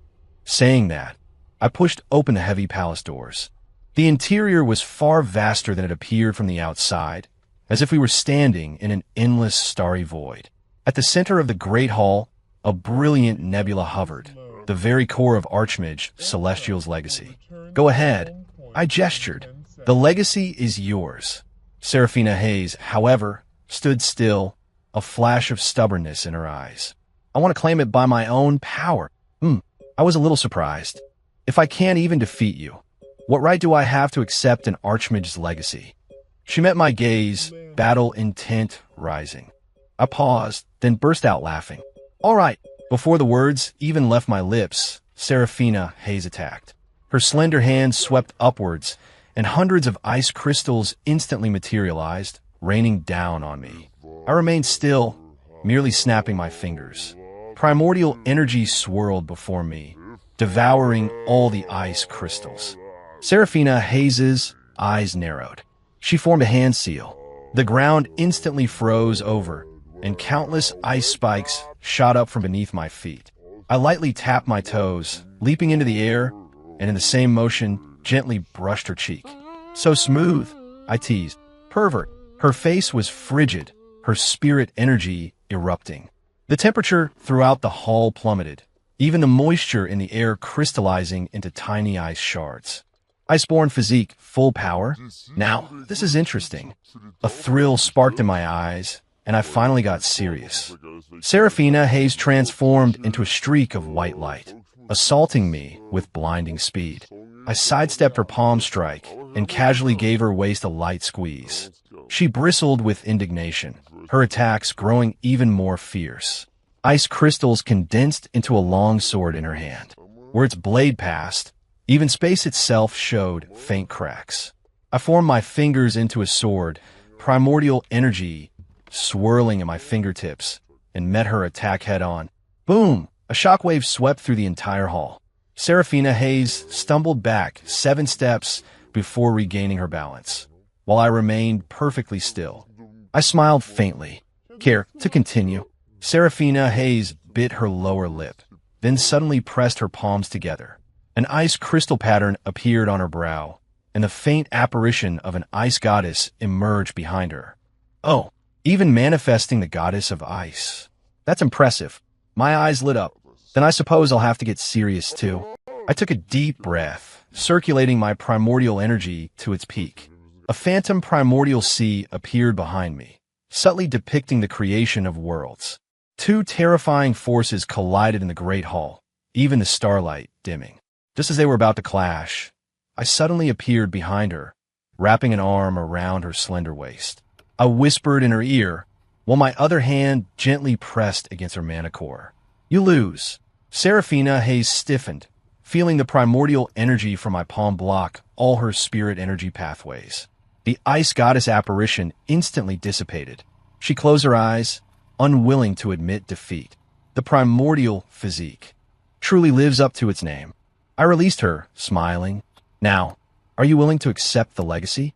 Saying that, I pushed open the heavy palace doors. The interior was far vaster than it appeared from the outside, as if we were standing in an endless starry void. At the center of the great hall, a brilliant nebula hovered, the very core of Archmage Celestial's legacy. Go ahead, I gestured. The legacy is yours. Serafina Hayes, however, stood still, a flash of stubbornness in her eyes. I want to claim it by my own power. I was a little surprised. If I can't even defeat you, what right do I have to accept an Archmage's legacy? She met my gaze, battle intent rising. I paused, then burst out laughing. All right. Before the words even left my lips, Serafina Hayes attacked. Her slender hand swept upwards, and hundreds of ice crystals instantly materialized, raining down on me. I remained still, merely snapping my fingers. Primordial energy swirled before me, devouring all the ice crystals. Serafina Hayes's eyes narrowed. She formed a hand seal. The ground instantly froze over, and countless ice spikes shot up from beneath my feet. I lightly tapped my toes, leaping into the air, and in the same motion, gently brushed her cheek. So smooth, I teased. Pervert. Her face was frigid, her spirit energy erupting. The temperature throughout the hall plummeted, even the moisture in the air crystallizing into tiny ice shards. Iceborne physique, full power. Now, this is interesting. A thrill sparked in my eyes, and I finally got serious. Serafina Hayes transformed into a streak of white light, assaulting me with blinding speed. I sidestepped her palm strike and casually gave her waist a light squeeze. She bristled with indignation, her attacks growing even more fierce. Ice crystals condensed into a long sword in her hand. Where its blade passed, even space itself showed faint cracks. I formed my fingers into a sword, primordial energy swirling at my fingertips, and met her attack head-on. Boom! A shockwave swept through the entire hall. Serafina Hayes stumbled back 7 steps before regaining her balance, while I remained perfectly still. I smiled faintly. Care to continue? Serafina Hayes bit her lower lip, then suddenly pressed her palms together. An ice crystal pattern appeared on her brow, and the faint apparition of an ice goddess emerged behind her. Oh, even manifesting the goddess of ice. That's impressive. My eyes lit up. Then I suppose I'll have to get serious too. I took a deep breath, circulating my primordial energy to its peak. A phantom primordial sea appeared behind me, subtly depicting the creation of worlds. 2 terrifying forces collided in the great hall, even the starlight dimming. Just as they were about to clash, I suddenly appeared behind her, wrapping an arm around her slender waist. I whispered in her ear, while my other hand gently pressed against her manicore. You lose. Serafina Hayes stiffened, feeling the primordial energy from my palm block all her spirit energy pathways. The ice goddess apparition instantly dissipated. She closed her eyes, unwilling to admit defeat. The primordial physique truly lives up to its name. I released her, smiling. Now, are you willing to accept the legacy?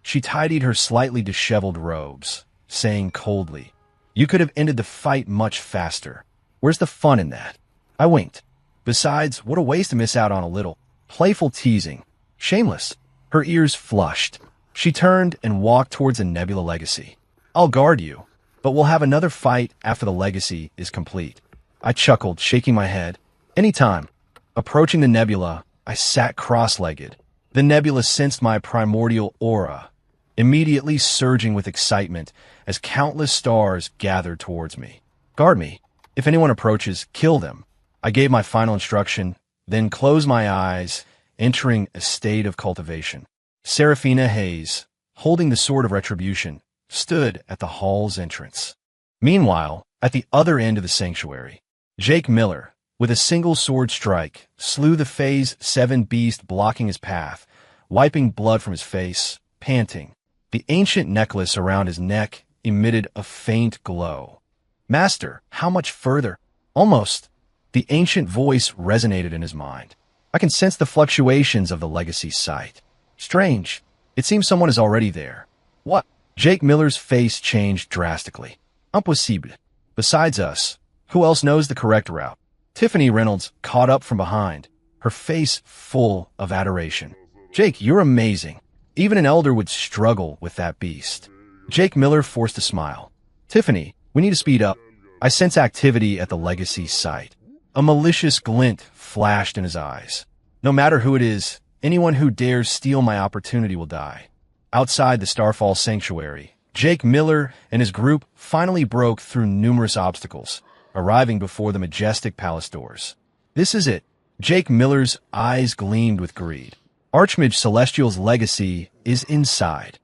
She tidied her slightly disheveled robes, saying coldly, You could have ended the fight much faster. Where's the fun in that? I winked. Besides, what a waste to miss out on a little playful teasing. Shameless. Her ears flushed. She turned and walked towards the Nebula Legacy. I'll guard you, but we'll have another fight after the legacy is complete. I chuckled, shaking my head. Anytime. Approaching the nebula, I sat cross-legged, The nebula sensed my primordial aura, immediately surging with excitement as countless stars gathered towards me. Guard me. If anyone approaches, kill them. I gave my final instruction, then closed my eyes, entering a state of cultivation. Seraphina Hayes, holding the sword of retribution, stood at the hall's entrance. Meanwhile, at the other end of the sanctuary, Jake Miller, with a single sword strike, slew the Phase 7 beast blocking his path, wiping blood from his face, panting. The ancient necklace around his neck emitted a faint glow. Master, how much further? Almost. The ancient voice resonated in his mind. I can sense the fluctuations of the legacy site. Strange. It seems someone is already there. What? Jake Miller's face changed drastically. Impossible. Besides us, who else knows the correct route? Tiffany Reynolds caught up from behind, her face full of adoration. Jake, you're amazing. Even an elder would struggle with that beast. Jake Miller forced a smile. Tiffany, we need to speed up. I sense activity at the legacy site. A malicious glint flashed in his eyes. No matter who it is, anyone who dares steal my opportunity will die. Outside the Starfall Sanctuary, Jake Miller and his group finally broke through numerous obstacles, arriving before the majestic palace doors. This is it. Jake Miller's eyes gleamed with greed. Archmage Celestial's legacy is inside.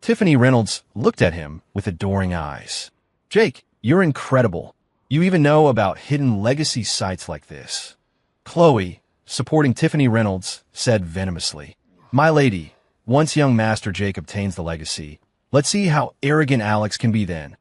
Tiffany Reynolds looked at him with adoring eyes. Jake, you're incredible. You even know about hidden legacy sites like this. Chloe, supporting Tiffany Reynolds, said venomously, My lady, once young Master Jake obtains the legacy, let's see how arrogant Alex can be then.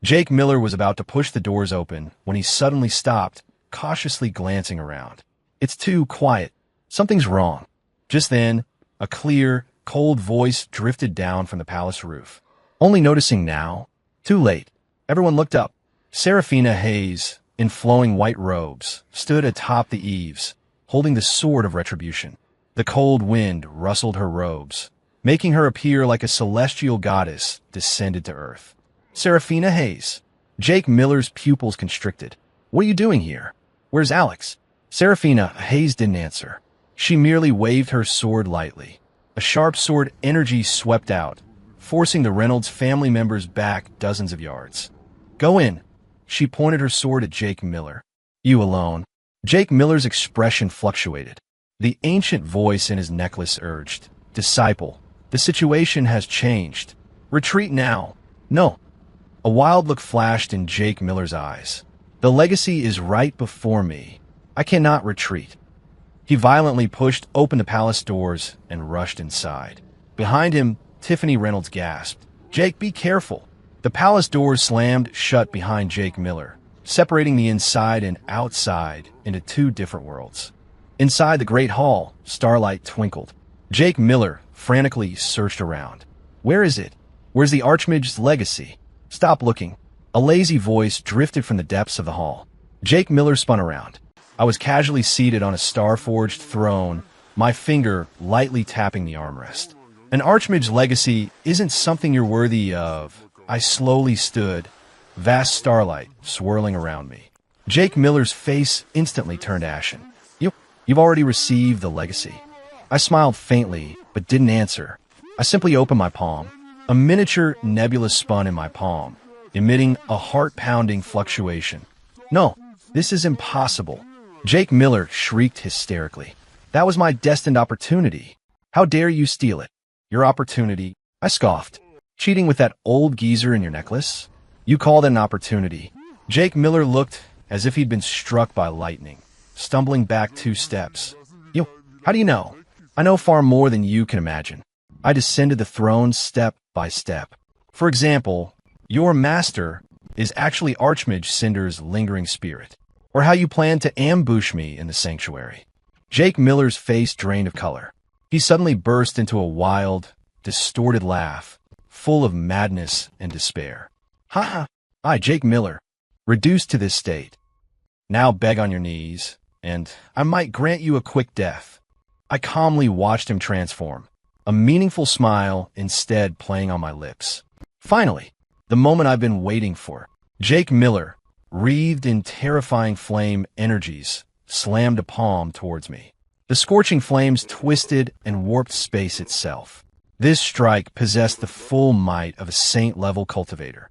Jake Miller was about to push the doors open when he suddenly stopped, cautiously glancing around. It's too quiet. Something's wrong. Just then, a clear, cold voice drifted down from the palace roof. Only noticing now? Too late. Everyone looked up. Seraphina Hayes, in flowing white robes, stood atop the eaves, holding the sword of retribution. The cold wind rustled her robes, making her appear like a celestial goddess descended to earth. Seraphina Hayes. Jake Miller's pupils constricted. What are you doing here? Where's Alex? Seraphina Hayes didn't answer. She merely waved her sword lightly. A sharp sword energy swept out, forcing the Reynolds family members back dozens of yards. Go in. She pointed her sword at Jake Miller. You alone. Jake Miller's expression fluctuated. The ancient voice in his necklace urged, Disciple, the situation has changed. Retreat now. No. A wild look flashed in Jake Miller's eyes. The legacy is right before me. I cannot retreat. He violently pushed open the palace doors and rushed inside. Behind him, Tiffany Reynolds gasped, Jake, be careful. The palace doors slammed shut behind Jake Miller, separating the inside and outside into two different worlds. Inside the great hall, starlight twinkled. Jake Miller frantically searched around. Where is it? Where's the Archmage's legacy? Stop looking. A lazy voice drifted from the depths of the hall. Jake Miller spun around. I was casually seated on a star-forged throne, my finger lightly tapping the armrest. An Archmage's legacy isn't something you're worthy of. I slowly stood, vast starlight swirling around me. Jake Miller's face instantly turned ashen. You've already received the legacy. I smiled faintly, but didn't answer. I simply opened my palm. A miniature nebula spun in my palm, emitting a heart-pounding fluctuation. No, this is impossible. Jake Miller shrieked hysterically. That was my destined opportunity. How dare you steal it? Your opportunity? I scoffed. Cheating with that old geezer in your necklace? You call that an opportunity? Jake Miller looked as if he'd been struck by lightning, stumbling back 2 steps. How do you know? I know far more than you can imagine. I descended the throne step by step. For example, your master is actually Archmage Cinder's lingering spirit, or how you plan to ambush me in the sanctuary. Jake Miller's face drained of color. He suddenly burst into a wild, distorted laugh, full of madness and despair. Ha ha! I, Jake Miller, reduced to this state. Now beg on your knees, and I might grant you a quick death. I calmly watched him transform, a meaningful smile instead playing on my lips. Finally, the moment I've been waiting for. Jake Miller, wreathed in terrifying flame energies, slammed a palm towards me. The scorching flames twisted and warped space itself. This strike possessed the full might of a saint-level cultivator.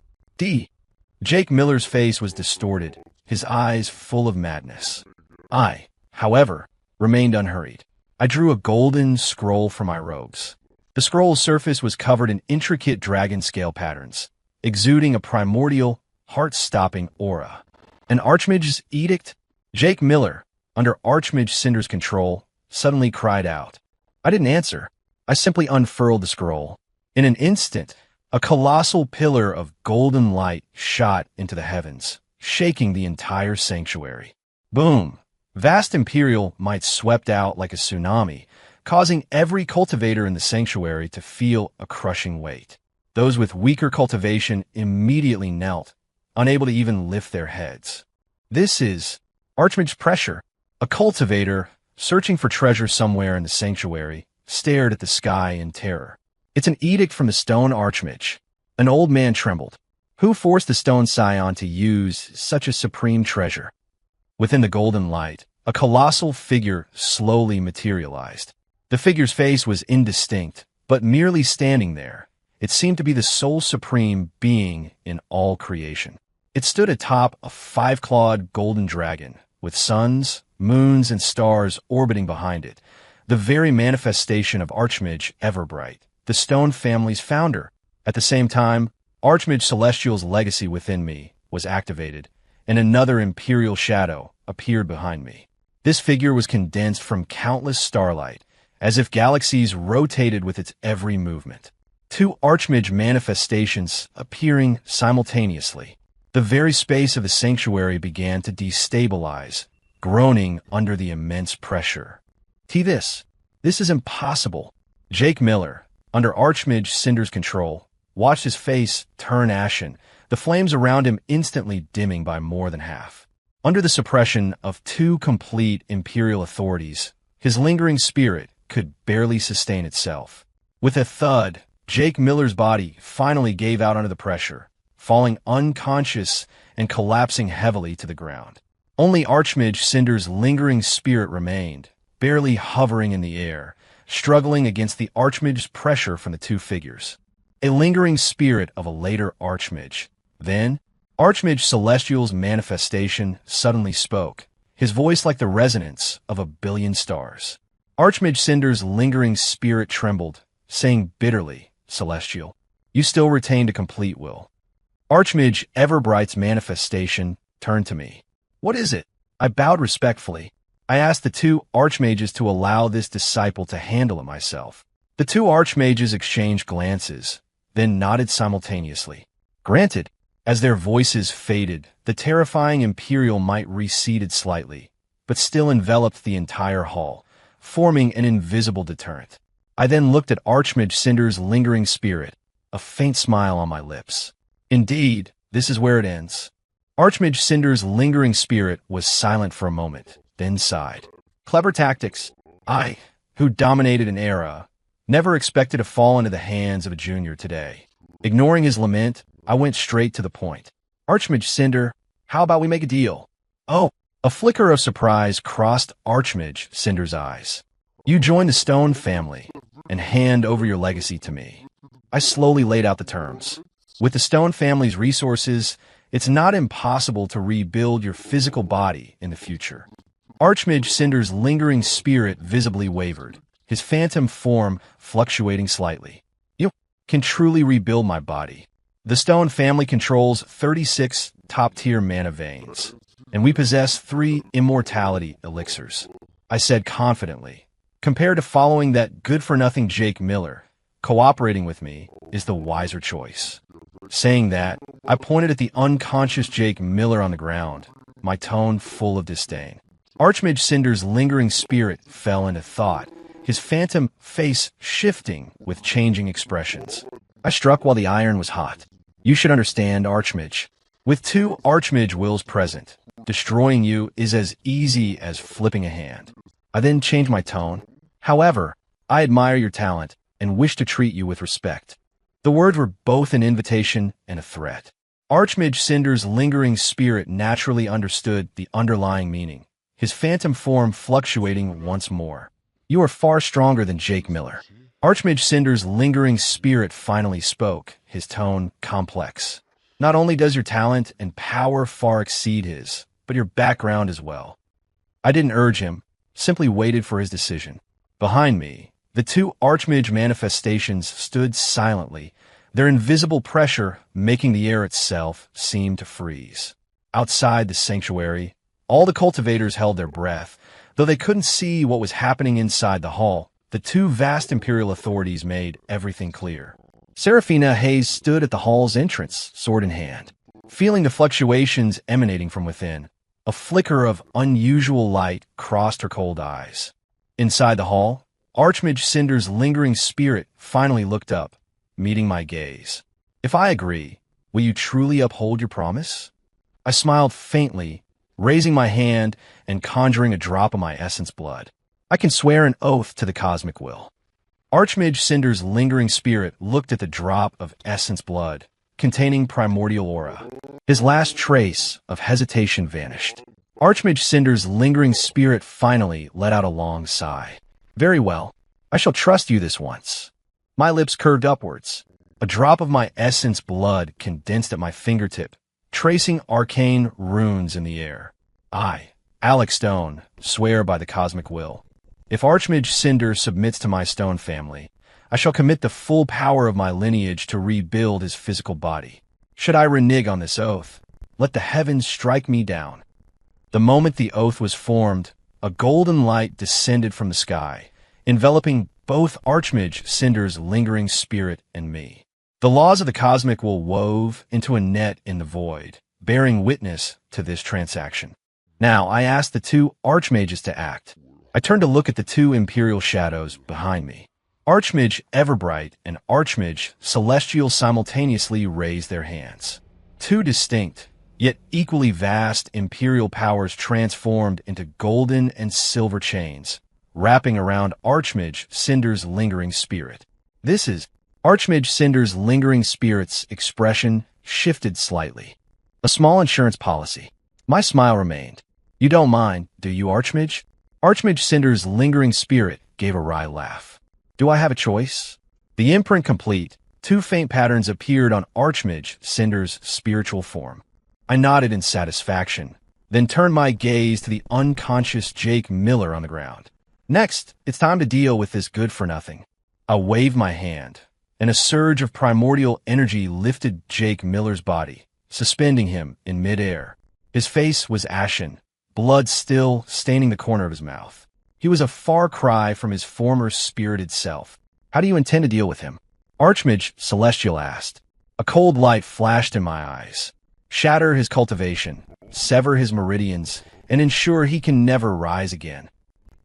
Jake Miller's face was distorted, his eyes full of madness. I, however, remained unhurried. I drew a golden scroll from my robes. The scroll's surface was covered in intricate dragon scale patterns, exuding a primordial, heart-stopping aura. An Archmage's edict? Jake Miller, under Archmage Cinder's control, suddenly cried out. I didn't answer. I simply unfurled the scroll. In an instant, a colossal pillar of golden light shot into the heavens, shaking the entire sanctuary. Boom! Vast Imperial might swept out like a tsunami, causing every cultivator in the sanctuary to feel a crushing weight. Those with weaker cultivation immediately knelt, unable to even lift their heads. This is Archmage Pressure. A cultivator, searching for treasure somewhere in the sanctuary, stared at the sky in terror. It's an edict from the Stone Archmage. An old man trembled. Who forced the Stone Scion to use such a supreme treasure? Within the golden light, a colossal figure slowly materialized. The figure's face was indistinct, but merely standing there, it seemed to be the sole supreme being in all creation. It stood atop a five-clawed golden dragon, with suns, moons, and stars orbiting behind it, the very manifestation of Archmage Everbright, the Stone family's founder. At the same time, Archmage Celestial's legacy within me was activated, and another imperial shadow appeared behind me. This figure was condensed from countless starlight, as if galaxies rotated with its every movement. Two Archmage manifestations appearing simultaneously. The very space of the sanctuary began to destabilize, groaning under the immense pressure. This is impossible. Jake Miller, under Archmage Cinder's control, watched his face turn ashen, the flames around him instantly dimming by more than half. Under the suppression of two complete Imperial authorities, his lingering spirit could barely sustain itself. With a thud, Jake Miller's body finally gave out under the pressure, falling unconscious and collapsing heavily to the ground. Only Archmage Cinder's lingering spirit remained, barely hovering in the air, struggling against the Archmage's pressure from the two figures. A lingering spirit of a later Archmage. Then, Archmage Celestial's manifestation suddenly spoke, his voice like the resonance of a billion stars. Archmage Cinder's lingering spirit trembled, saying bitterly, Celestial, you still retained a complete will. Archmage Everbright's manifestation turned to me. What is it? I bowed respectfully. I asked the two Archmages to allow this disciple to handle it myself. The two Archmages exchanged glances, then nodded simultaneously. Granted. As their voices faded, the terrifying Imperial might receded slightly, but still enveloped the entire hall, forming an invisible deterrent. I then looked at Archmage Cinder's lingering spirit, a faint smile on my lips. Indeed, this is where it ends. Archmage Cinder's lingering spirit was silent for a moment, then sighed. Clever tactics. I, who dominated an era, never expected to fall into the hands of a junior today. Ignoring his lament, I went straight to the point. Archmage Cinder, how about we make a deal? Oh, a flicker of surprise crossed Archmage Cinder's eyes. You join the Stone family and hand over your legacy to me. I slowly laid out the terms. With the Stone family's resources, it's not impossible to rebuild your physical body in the future. Archmage Cinder's lingering spirit visibly wavered, his phantom form fluctuating slightly. You can truly rebuild my body. The Stone family controls 36 top-tier mana veins, and we possess 3 immortality elixirs. I said confidently. Compared to following that good-for-nothing Jake Miller, cooperating with me is the wiser choice. Saying that, I pointed at the unconscious Jake Miller on the ground, my tone full of disdain. Archmage Cinder's lingering spirit fell into thought, his phantom face shifting with changing expressions. I struck while the iron was hot. You should understand, Archmage. With 2 Archmage wills present, destroying you is as easy as flipping a hand. I then changed my tone. However, I admire your talent and wish to treat you with respect. The words were both an invitation and a threat. Archmage Cinder's lingering spirit naturally understood the underlying meaning. his phantom form fluctuating once more. "You are far stronger than Jake Miller." Archmage Cinder's lingering spirit finally spoke, his tone complex. "Not only does your talent and power far exceed his, but your background as well." I didn't urge him, simply waited for his decision. Behind me, the two Archmage manifestations stood silently, their invisible pressure making the air itself seem to freeze. Outside the sanctuary, all the cultivators held their breath. Though they couldn't see what was happening inside the hall, the two vast imperial authorities made everything clear. Seraphina Hayes stood at the hall's entrance, sword in hand, feeling the fluctuations emanating from within. A flicker of unusual light crossed her cold eyes. Inside the hall, Archmage Cinder's lingering spirit finally looked up, meeting my gaze. "If I agree, will you truly uphold your promise?" I smiled faintly, raising my hand and conjuring a drop of my essence blood. "I can swear an oath to the cosmic will." Archmage Cinder's lingering spirit looked at the drop of essence blood, containing primordial aura. His last trace of hesitation vanished. Archmage Cinder's lingering spirit finally let out a long sigh. "Very well, I shall trust you this once." My lips curved upwards. A drop of my essence blood condensed at my fingertip, tracing arcane runes in the air. "I, Alex Stone, swear by the cosmic will. If Archmage Cinder submits to my stone family, I shall commit the full power of my lineage to rebuild his physical body. Should I renege on this oath, let the heavens strike me down." The moment the oath was formed, a golden light descended from the sky, enveloping both Archmage Cinder's lingering spirit and me. The laws of the cosmic will wove into a net in the void, bearing witness to this transaction. Now I asked the two Archmages to act. I turned to look at the two imperial shadows behind me. Archmage Everbright and Archmage Celestial simultaneously raised their hands. Two distinct, yet equally vast imperial powers transformed into golden and silver chains, wrapping around Archmage Cinder's lingering spirit. This is Archmage Cinder's lingering spirit's expression shifted slightly. "A small insurance policy." My smile remained. "You don't mind, do you, Archmage?" Archmage Cinder's lingering spirit gave a wry laugh. "Do I have a choice?" The imprint complete, two faint patterns appeared on Archmage Cinder's spiritual form. I nodded in satisfaction, then turned my gaze to the unconscious Jake Miller on the ground. "Next, it's time to deal with this good-for-nothing." I waved my hand, and a surge of primordial energy lifted Jake Miller's body, suspending him in midair. His face was ashen, blood still staining the corner of his mouth. He was a far cry from his former spirited self. "How do you intend to deal with him?" Archmage Celestial asked. A cold light flashed in my eyes. "Shatter his cultivation, sever his meridians, and ensure he can never rise again."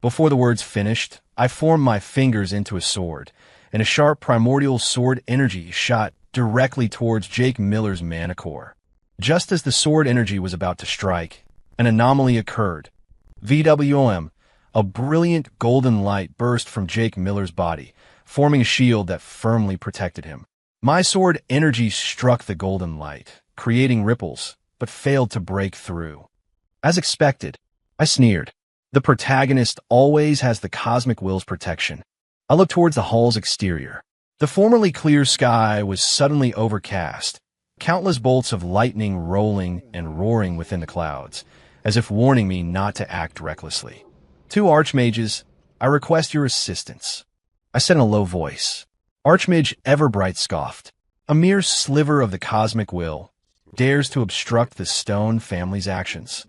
Before the words finished, I formed my fingers into a sword, and a sharp primordial sword energy shot directly towards Jake Miller's mana core. Just as the sword energy was about to strike, an anomaly occurred. VWM, a brilliant golden light burst from Jake Miller's body, forming a shield that firmly protected him. My sword energy struck the golden light, creating ripples, but failed to break through. As expected, I sneered. The protagonist always has the cosmic will's protection. I looked towards the hall's exterior. The formerly clear sky was suddenly overcast, countless bolts of lightning rolling and roaring within the clouds, as if warning me not to act recklessly. "Two Archmages, I request your assistance," I said in a low voice. Archmage Everbright scoffed. "A mere sliver of the cosmic will dares to obstruct the Stone family's actions."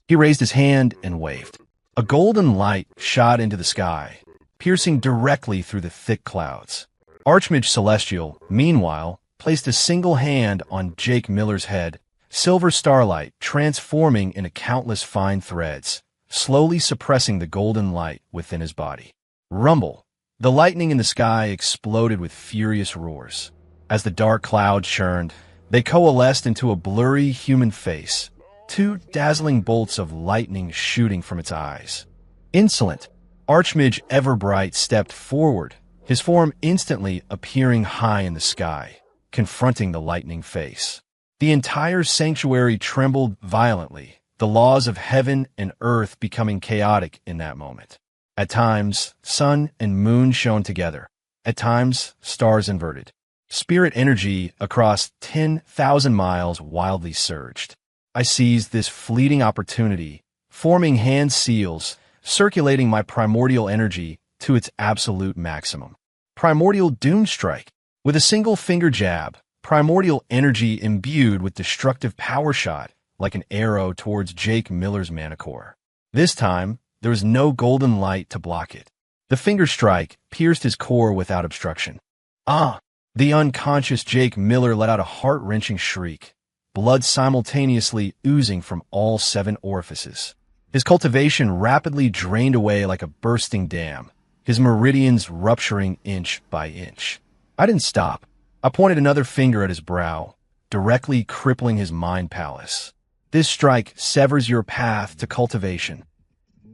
He raised his hand and waved. A golden light shot into the sky, piercing directly through the thick clouds. Archmage Celestial, meanwhile, placed a single hand on Jake Miller's head, silver starlight transforming into countless fine threads, slowly suppressing the golden light within his body. Rumble! The lightning in the sky exploded with furious roars. As the dark clouds churned, they coalesced into a blurry human face, two dazzling bolts of lightning shooting from its eyes. Insolent, Archmage Everbright stepped forward, his form instantly appearing high in the sky, confronting the lightning face. The entire sanctuary trembled violently, the laws of heaven and earth becoming chaotic in that moment. At times, sun and moon shone together. At times, stars inverted. Spirit energy across 10,000 miles wildly surged. I seized this fleeting opportunity, forming hand seals, circulating my primordial energy to its absolute maximum. Primordial doom strike. With a single finger jab, primordial energy imbued with destructive power shot, like an arrow towards Jake Miller's mana core. This time, there was no golden light to block it. The finger strike pierced his core without obstruction. Ah! The unconscious Jake Miller let out a heart-wrenching shriek, blood simultaneously oozing from all 7 orifices. His cultivation rapidly drained away like a bursting dam, his meridians rupturing inch by inch. I didn't stop. I pointed another finger at his brow, directly crippling his mind palace. This strike severs your path to cultivation.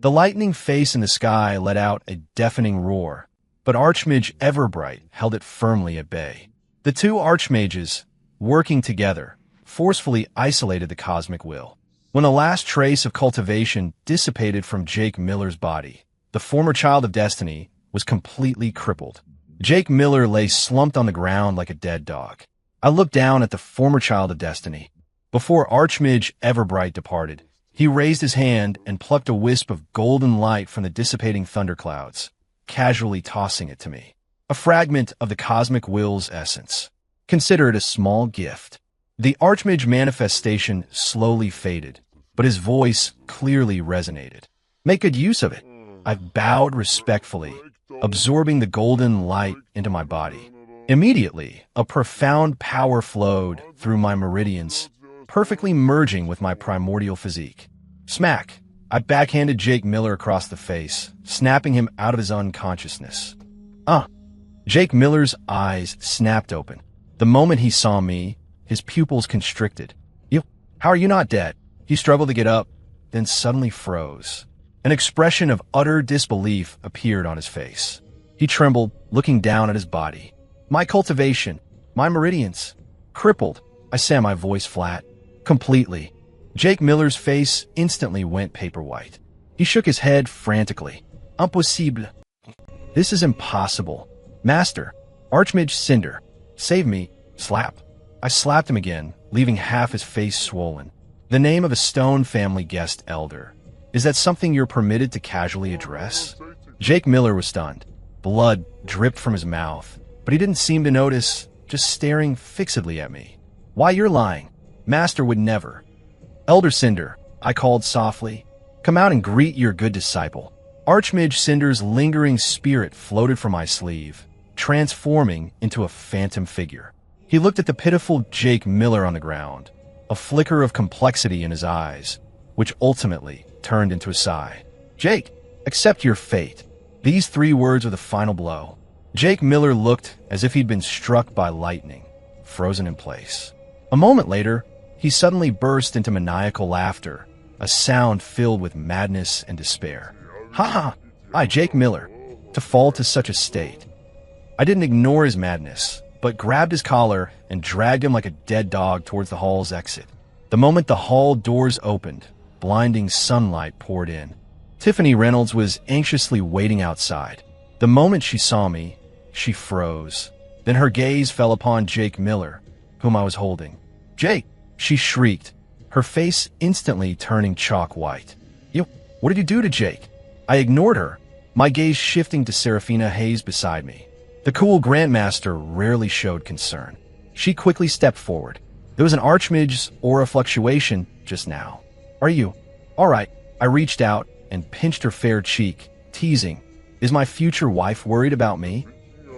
The lightning face in the sky let out a deafening roar, but Archmage Everbright held it firmly at bay. The 2 Archmages, working together, forcefully isolated the cosmic will. When the last trace of cultivation dissipated from Jake Miller's body, the former Child of Destiny was completely crippled. Jake Miller lay slumped on the ground like a dead dog. I looked down at the former Child of Destiny. Before Archmage Everbright departed, he raised his hand and plucked a wisp of golden light from the dissipating thunderclouds, casually tossing it to me. A fragment of the cosmic will's essence. Consider it a small gift. The Archmage manifestation slowly faded, but his voice clearly resonated. Make good use of it. I bowed respectfully, absorbing the golden light into my body. Immediately, a profound power flowed through my meridians, perfectly merging with my primordial physique. Smack! I backhanded Jake Miller across the face, snapping him out of his unconsciousness. Jake Miller's eyes snapped open. The moment he saw me, his pupils constricted. How are you not dead? He struggled to get up, then suddenly froze. An expression of utter disbelief appeared on his face. He trembled, looking down at his body. My cultivation, my meridians, crippled. I said, my voice flat. Completely. Jake Miller's face instantly went paper white. He shook his head frantically. Impossible. This is impossible. Master, Archmage Cinder, save me. Slap. I slapped him again, leaving half his face swollen. The name of a Stone family guest elder. Is that something you're permitted to casually address? Jake Miller was stunned. Blood dripped from his mouth, but he didn't seem to notice, just staring fixedly at me. Why, you're lying. Master would never. Elder Cinder, I called softly. Come out and greet your good disciple. Archmage Cinder's lingering spirit floated from my sleeve, transforming into a phantom figure. He looked at the pitiful Jake Miller on the ground, a flicker of complexity in his eyes, which ultimately turned into a sigh. Jake, accept your fate. These 3 words were the final blow. Jake Miller looked as if he'd been struck by lightning, frozen in place. A moment later, he suddenly burst into maniacal laughter, a sound filled with madness and despair. Ha ha! I, Jake Miller, to fall to such a state. I didn't ignore his madness, but grabbed his collar and dragged him like a dead dog towards the hall's exit. The moment the hall doors opened, blinding sunlight poured in. Tiffany Reynolds was anxiously waiting outside. The moment she saw me, she froze. Then her gaze fell upon Jake Miller, whom I was holding. Jake! She shrieked, her face instantly turning chalk white. What did you do to Jake? I ignored her, my gaze shifting to Seraphina Hayes beside me. The cool Grandmaster rarely showed concern. She quickly stepped forward. There was an Archmage's aura fluctuation just now. Are you? All right. I reached out and pinched her fair cheek, teasing. Is my future wife worried about me?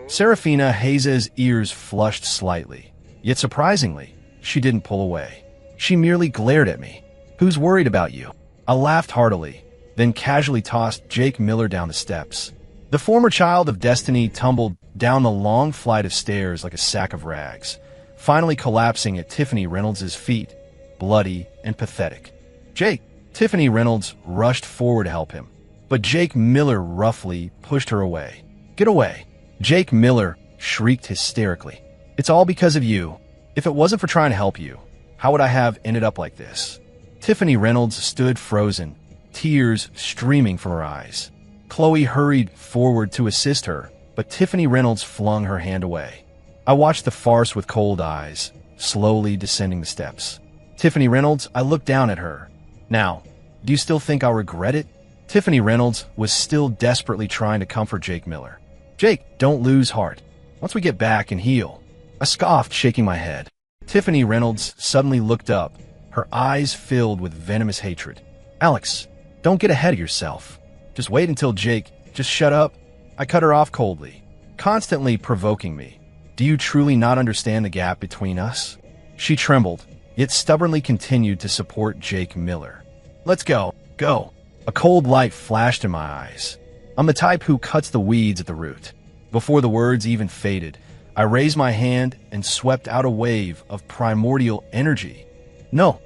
Seraphina Hayes' ears flushed slightly, yet surprisingly, she didn't pull away. She merely glared at me. Who's worried about you? I laughed heartily, then casually tossed Jake Miller down the steps. The former Child of Destiny tumbled down the long flight of stairs like a sack of rags, finally collapsing at Tiffany Reynolds' feet, bloody and pathetic. Jake! Tiffany Reynolds rushed forward to help him, but Jake Miller roughly pushed her away. Get away! Jake Miller shrieked hysterically. It's all because of you. If it wasn't for trying to help you, how would I have ended up like this? Tiffany Reynolds stood frozen, tears streaming from her eyes. Chloe hurried forward to assist her, but Tiffany Reynolds flung her hand away. I watched the farce with cold eyes, slowly descending the steps. Tiffany Reynolds, I looked down at her. Now, do you still think I'll regret it? Tiffany Reynolds was still desperately trying to comfort Jake Miller. Jake, don't lose heart. Once we get back and heal. I scoffed, shaking my head. Tiffany Reynolds suddenly looked up, her eyes filled with venomous hatred. Alex, don't get ahead of yourself. Just wait until Jake, just shut up. I cut her off coldly, constantly provoking me. Do you truly not understand the gap between us? She trembled, yet stubbornly continued to support Jake Miller. Let's go, go. A cold light flashed in my eyes. I'm the type who cuts the weeds at the root. Before the words even faded, I raised my hand and swept out a wave of primordial energy. No.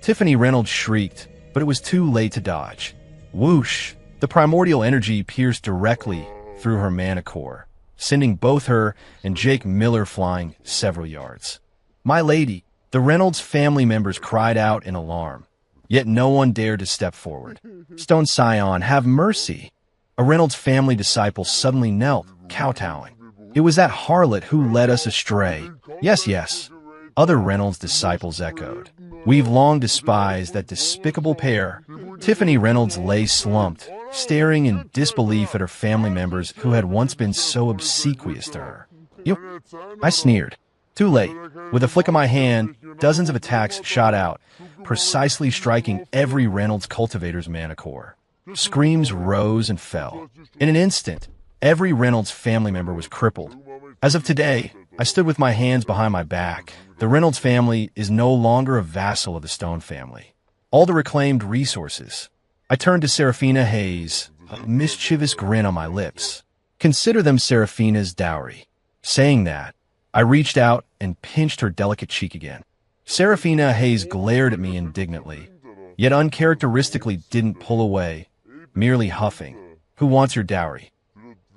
Tiffany Reynolds shrieked, but it was too late to dodge. Whoosh! The primordial energy pierced directly through her mana core, sending both her and Jake Miller flying several yards. My lady, the Reynolds family members cried out in alarm, yet no one dared to step forward. Stone Scion, have mercy! A Reynolds family disciple suddenly knelt, kowtowing. It was that harlot who led us astray. Yes, yes. Other Reynolds disciples echoed. We've long despised that despicable pair. Tiffany Reynolds lay slumped, staring in disbelief at her family members who had once been so obsequious to her. You? I sneered. Too late. With a flick of my hand, dozens of attacks shot out, precisely striking every Reynolds cultivator's mana core. Screams rose and fell. In an instant, every Reynolds family member was crippled. As of today, I stood with my hands behind my back. The Reynolds family is no longer a vassal of the Stone family. All the reclaimed resources. I turned to Seraphina Hayes, a mischievous grin on my lips. Consider them Seraphina's dowry. Saying that, I reached out and pinched her delicate cheek again. Seraphina Hayes glared at me indignantly, yet uncharacteristically didn't pull away, merely huffing. Who wants your dowry?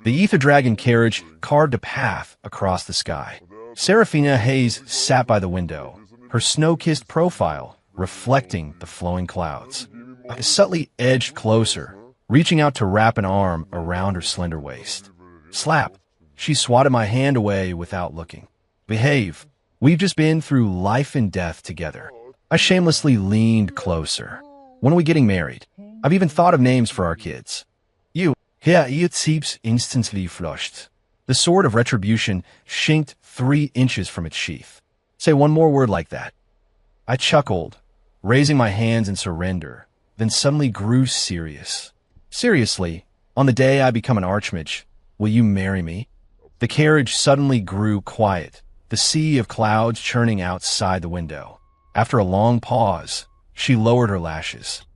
The Ether Dragon carriage carved a path across the sky. Seraphina Hayes sat by the window, her snow-kissed profile reflecting the flowing clouds. I subtly edged closer, reaching out to wrap an arm around her slender waist. Slap! She swatted my hand away without looking. Behave. We've just been through life and death together. I shamelessly leaned closer. When are we getting married? I've even thought of names for our kids. Herr Erzieps instantly flushed. The sword of retribution shinked 3 inches from its sheath. Say one more word like that. I chuckled, raising my hands in surrender, then suddenly grew serious. Seriously, on the day I become an Archmage, will you marry me? The carriage suddenly grew quiet, the sea of clouds churning outside the window. After a long pause, she lowered her lashes.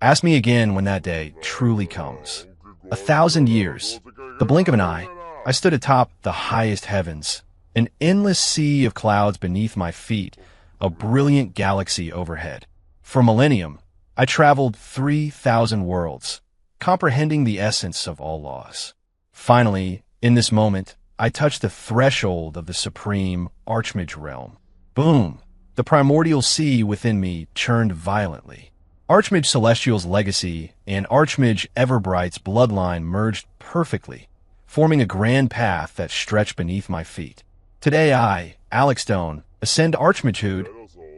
Ask me again when that day truly comes. 1,000 years, the blink of an eye, I stood atop the highest heavens, an endless sea of clouds beneath my feet, a brilliant galaxy overhead. For a millennium, I traveled 3,000 worlds, comprehending the essence of all laws. Finally, in this moment, I touched the threshold of the supreme Archmage realm. Boom! The primordial sea within me churned violently. Archmage Celestial's legacy and Archmage Everbright's bloodline merged perfectly, forming a grand path that stretched beneath my feet. Today I, Alex Stone, ascend Archmagehood.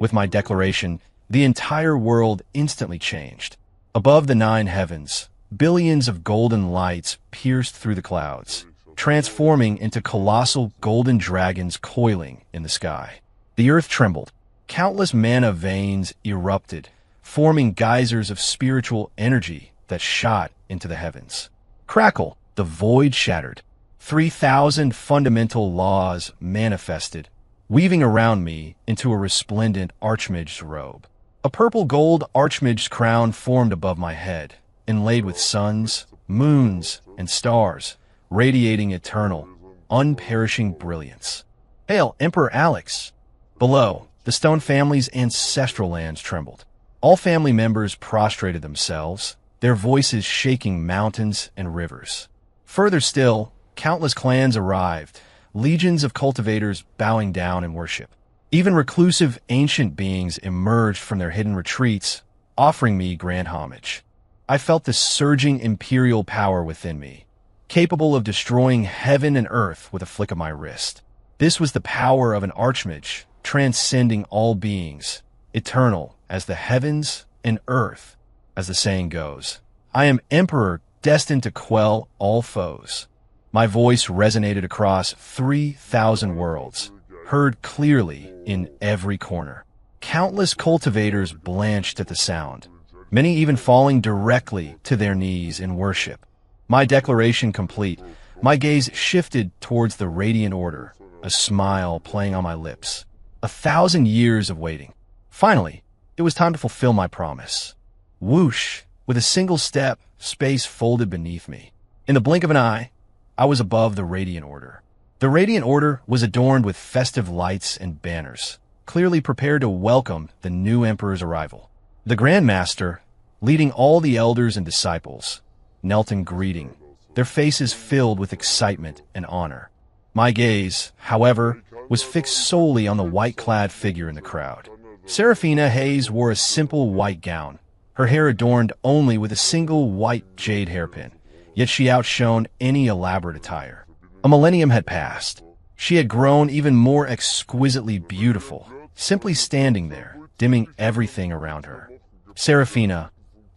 With my declaration, the entire world instantly changed. Above the 9 heavens, billions of golden lights pierced through the clouds, transforming into colossal golden dragons coiling in the sky. The earth trembled. Countless mana veins erupted, forming geysers of spiritual energy that shot into the heavens. Crackle, the void shattered. 3,000 fundamental laws manifested, weaving around me into a resplendent Archmage's robe. A purple-gold Archmage's crown formed above my head, inlaid with suns, moons, and stars, radiating eternal, unperishing brilliance. Hail, Emperor Alex! Below, the Stone family's ancestral lands trembled. All family members prostrated themselves, their voices shaking mountains and rivers. Further still, countless clans arrived, legions of cultivators bowing down in worship. Even reclusive ancient beings emerged from their hidden retreats, offering me grand homage. I felt the surging imperial power within me, capable of destroying heaven and earth with a flick of my wrist. This was the power of an Archmage, transcending all beings, eternal as the heavens and earth, as the saying goes. I am Emperor destined to quell all foes. My voice resonated across 3,000 worlds, heard clearly in every corner. Countless cultivators blanched at the sound, many even falling directly to their knees in worship. My declaration complete, my gaze shifted towards the Radiant Order, a smile playing on my lips. 1,000 years of waiting. Finally, it was time to fulfill my promise. Whoosh! With a single step, space folded beneath me. In the blink of an eye, I was above the Radiant Order. The Radiant Order was adorned with festive lights and banners, clearly prepared to welcome the new Emperor's arrival. The Grand Master, leading all the elders and disciples, knelt in greeting, their faces filled with excitement and honor. My gaze, however, was fixed solely on the white-clad figure in the crowd. Seraphina Hayes wore a simple white gown, her hair adorned only with a single white jade hairpin, yet she outshone any elaborate attire. A millennium had passed. She had grown even more exquisitely beautiful, simply standing there, dimming everything around her. Seraphina,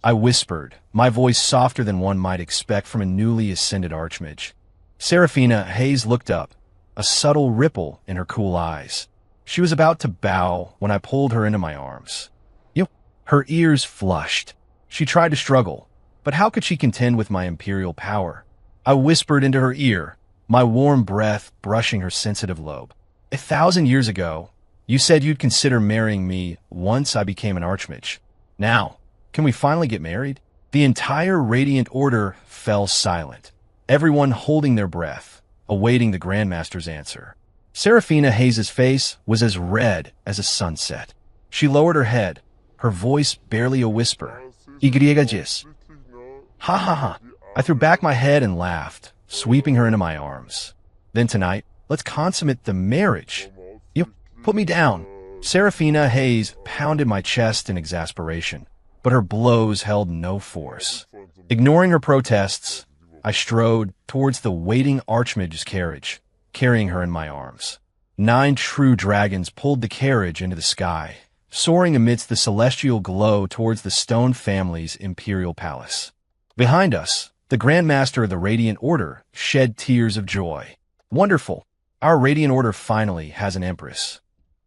I whispered, my voice softer than one might expect from a newly ascended Archmage. Seraphina Hayes looked up, a subtle ripple in her cool eyes. She was about to bow when I pulled her into my arms. Her ears flushed. She tried to struggle, but how could she contend with my imperial power? I whispered into her ear, my warm breath brushing her sensitive lobe. 1,000 years ago, you said you'd consider marrying me once I became an Archmage. Now, can we finally get married? The entire Radiant Order fell silent, everyone holding their breath, awaiting the Grandmaster's answer. Seraphina Hayes' face was as red as a sunset. She lowered her head, her voice barely a whisper. Igriegagis. Ha ha ha. I threw back my head and laughed, sweeping her into my arms. Then tonight, let's consummate the marriage. You put me down. Seraphina Hayes pounded my chest in exasperation, but her blows held no force. Ignoring her protests, I strode towards the waiting Archmage's carriage, carrying her in my arms. 9 true dragons pulled the carriage into the sky, soaring amidst the celestial glow towards the Stone family's imperial palace. Behind us, the Grand Master of the Radiant Order shed tears of joy. Wonderful! Our Radiant Order finally has an empress.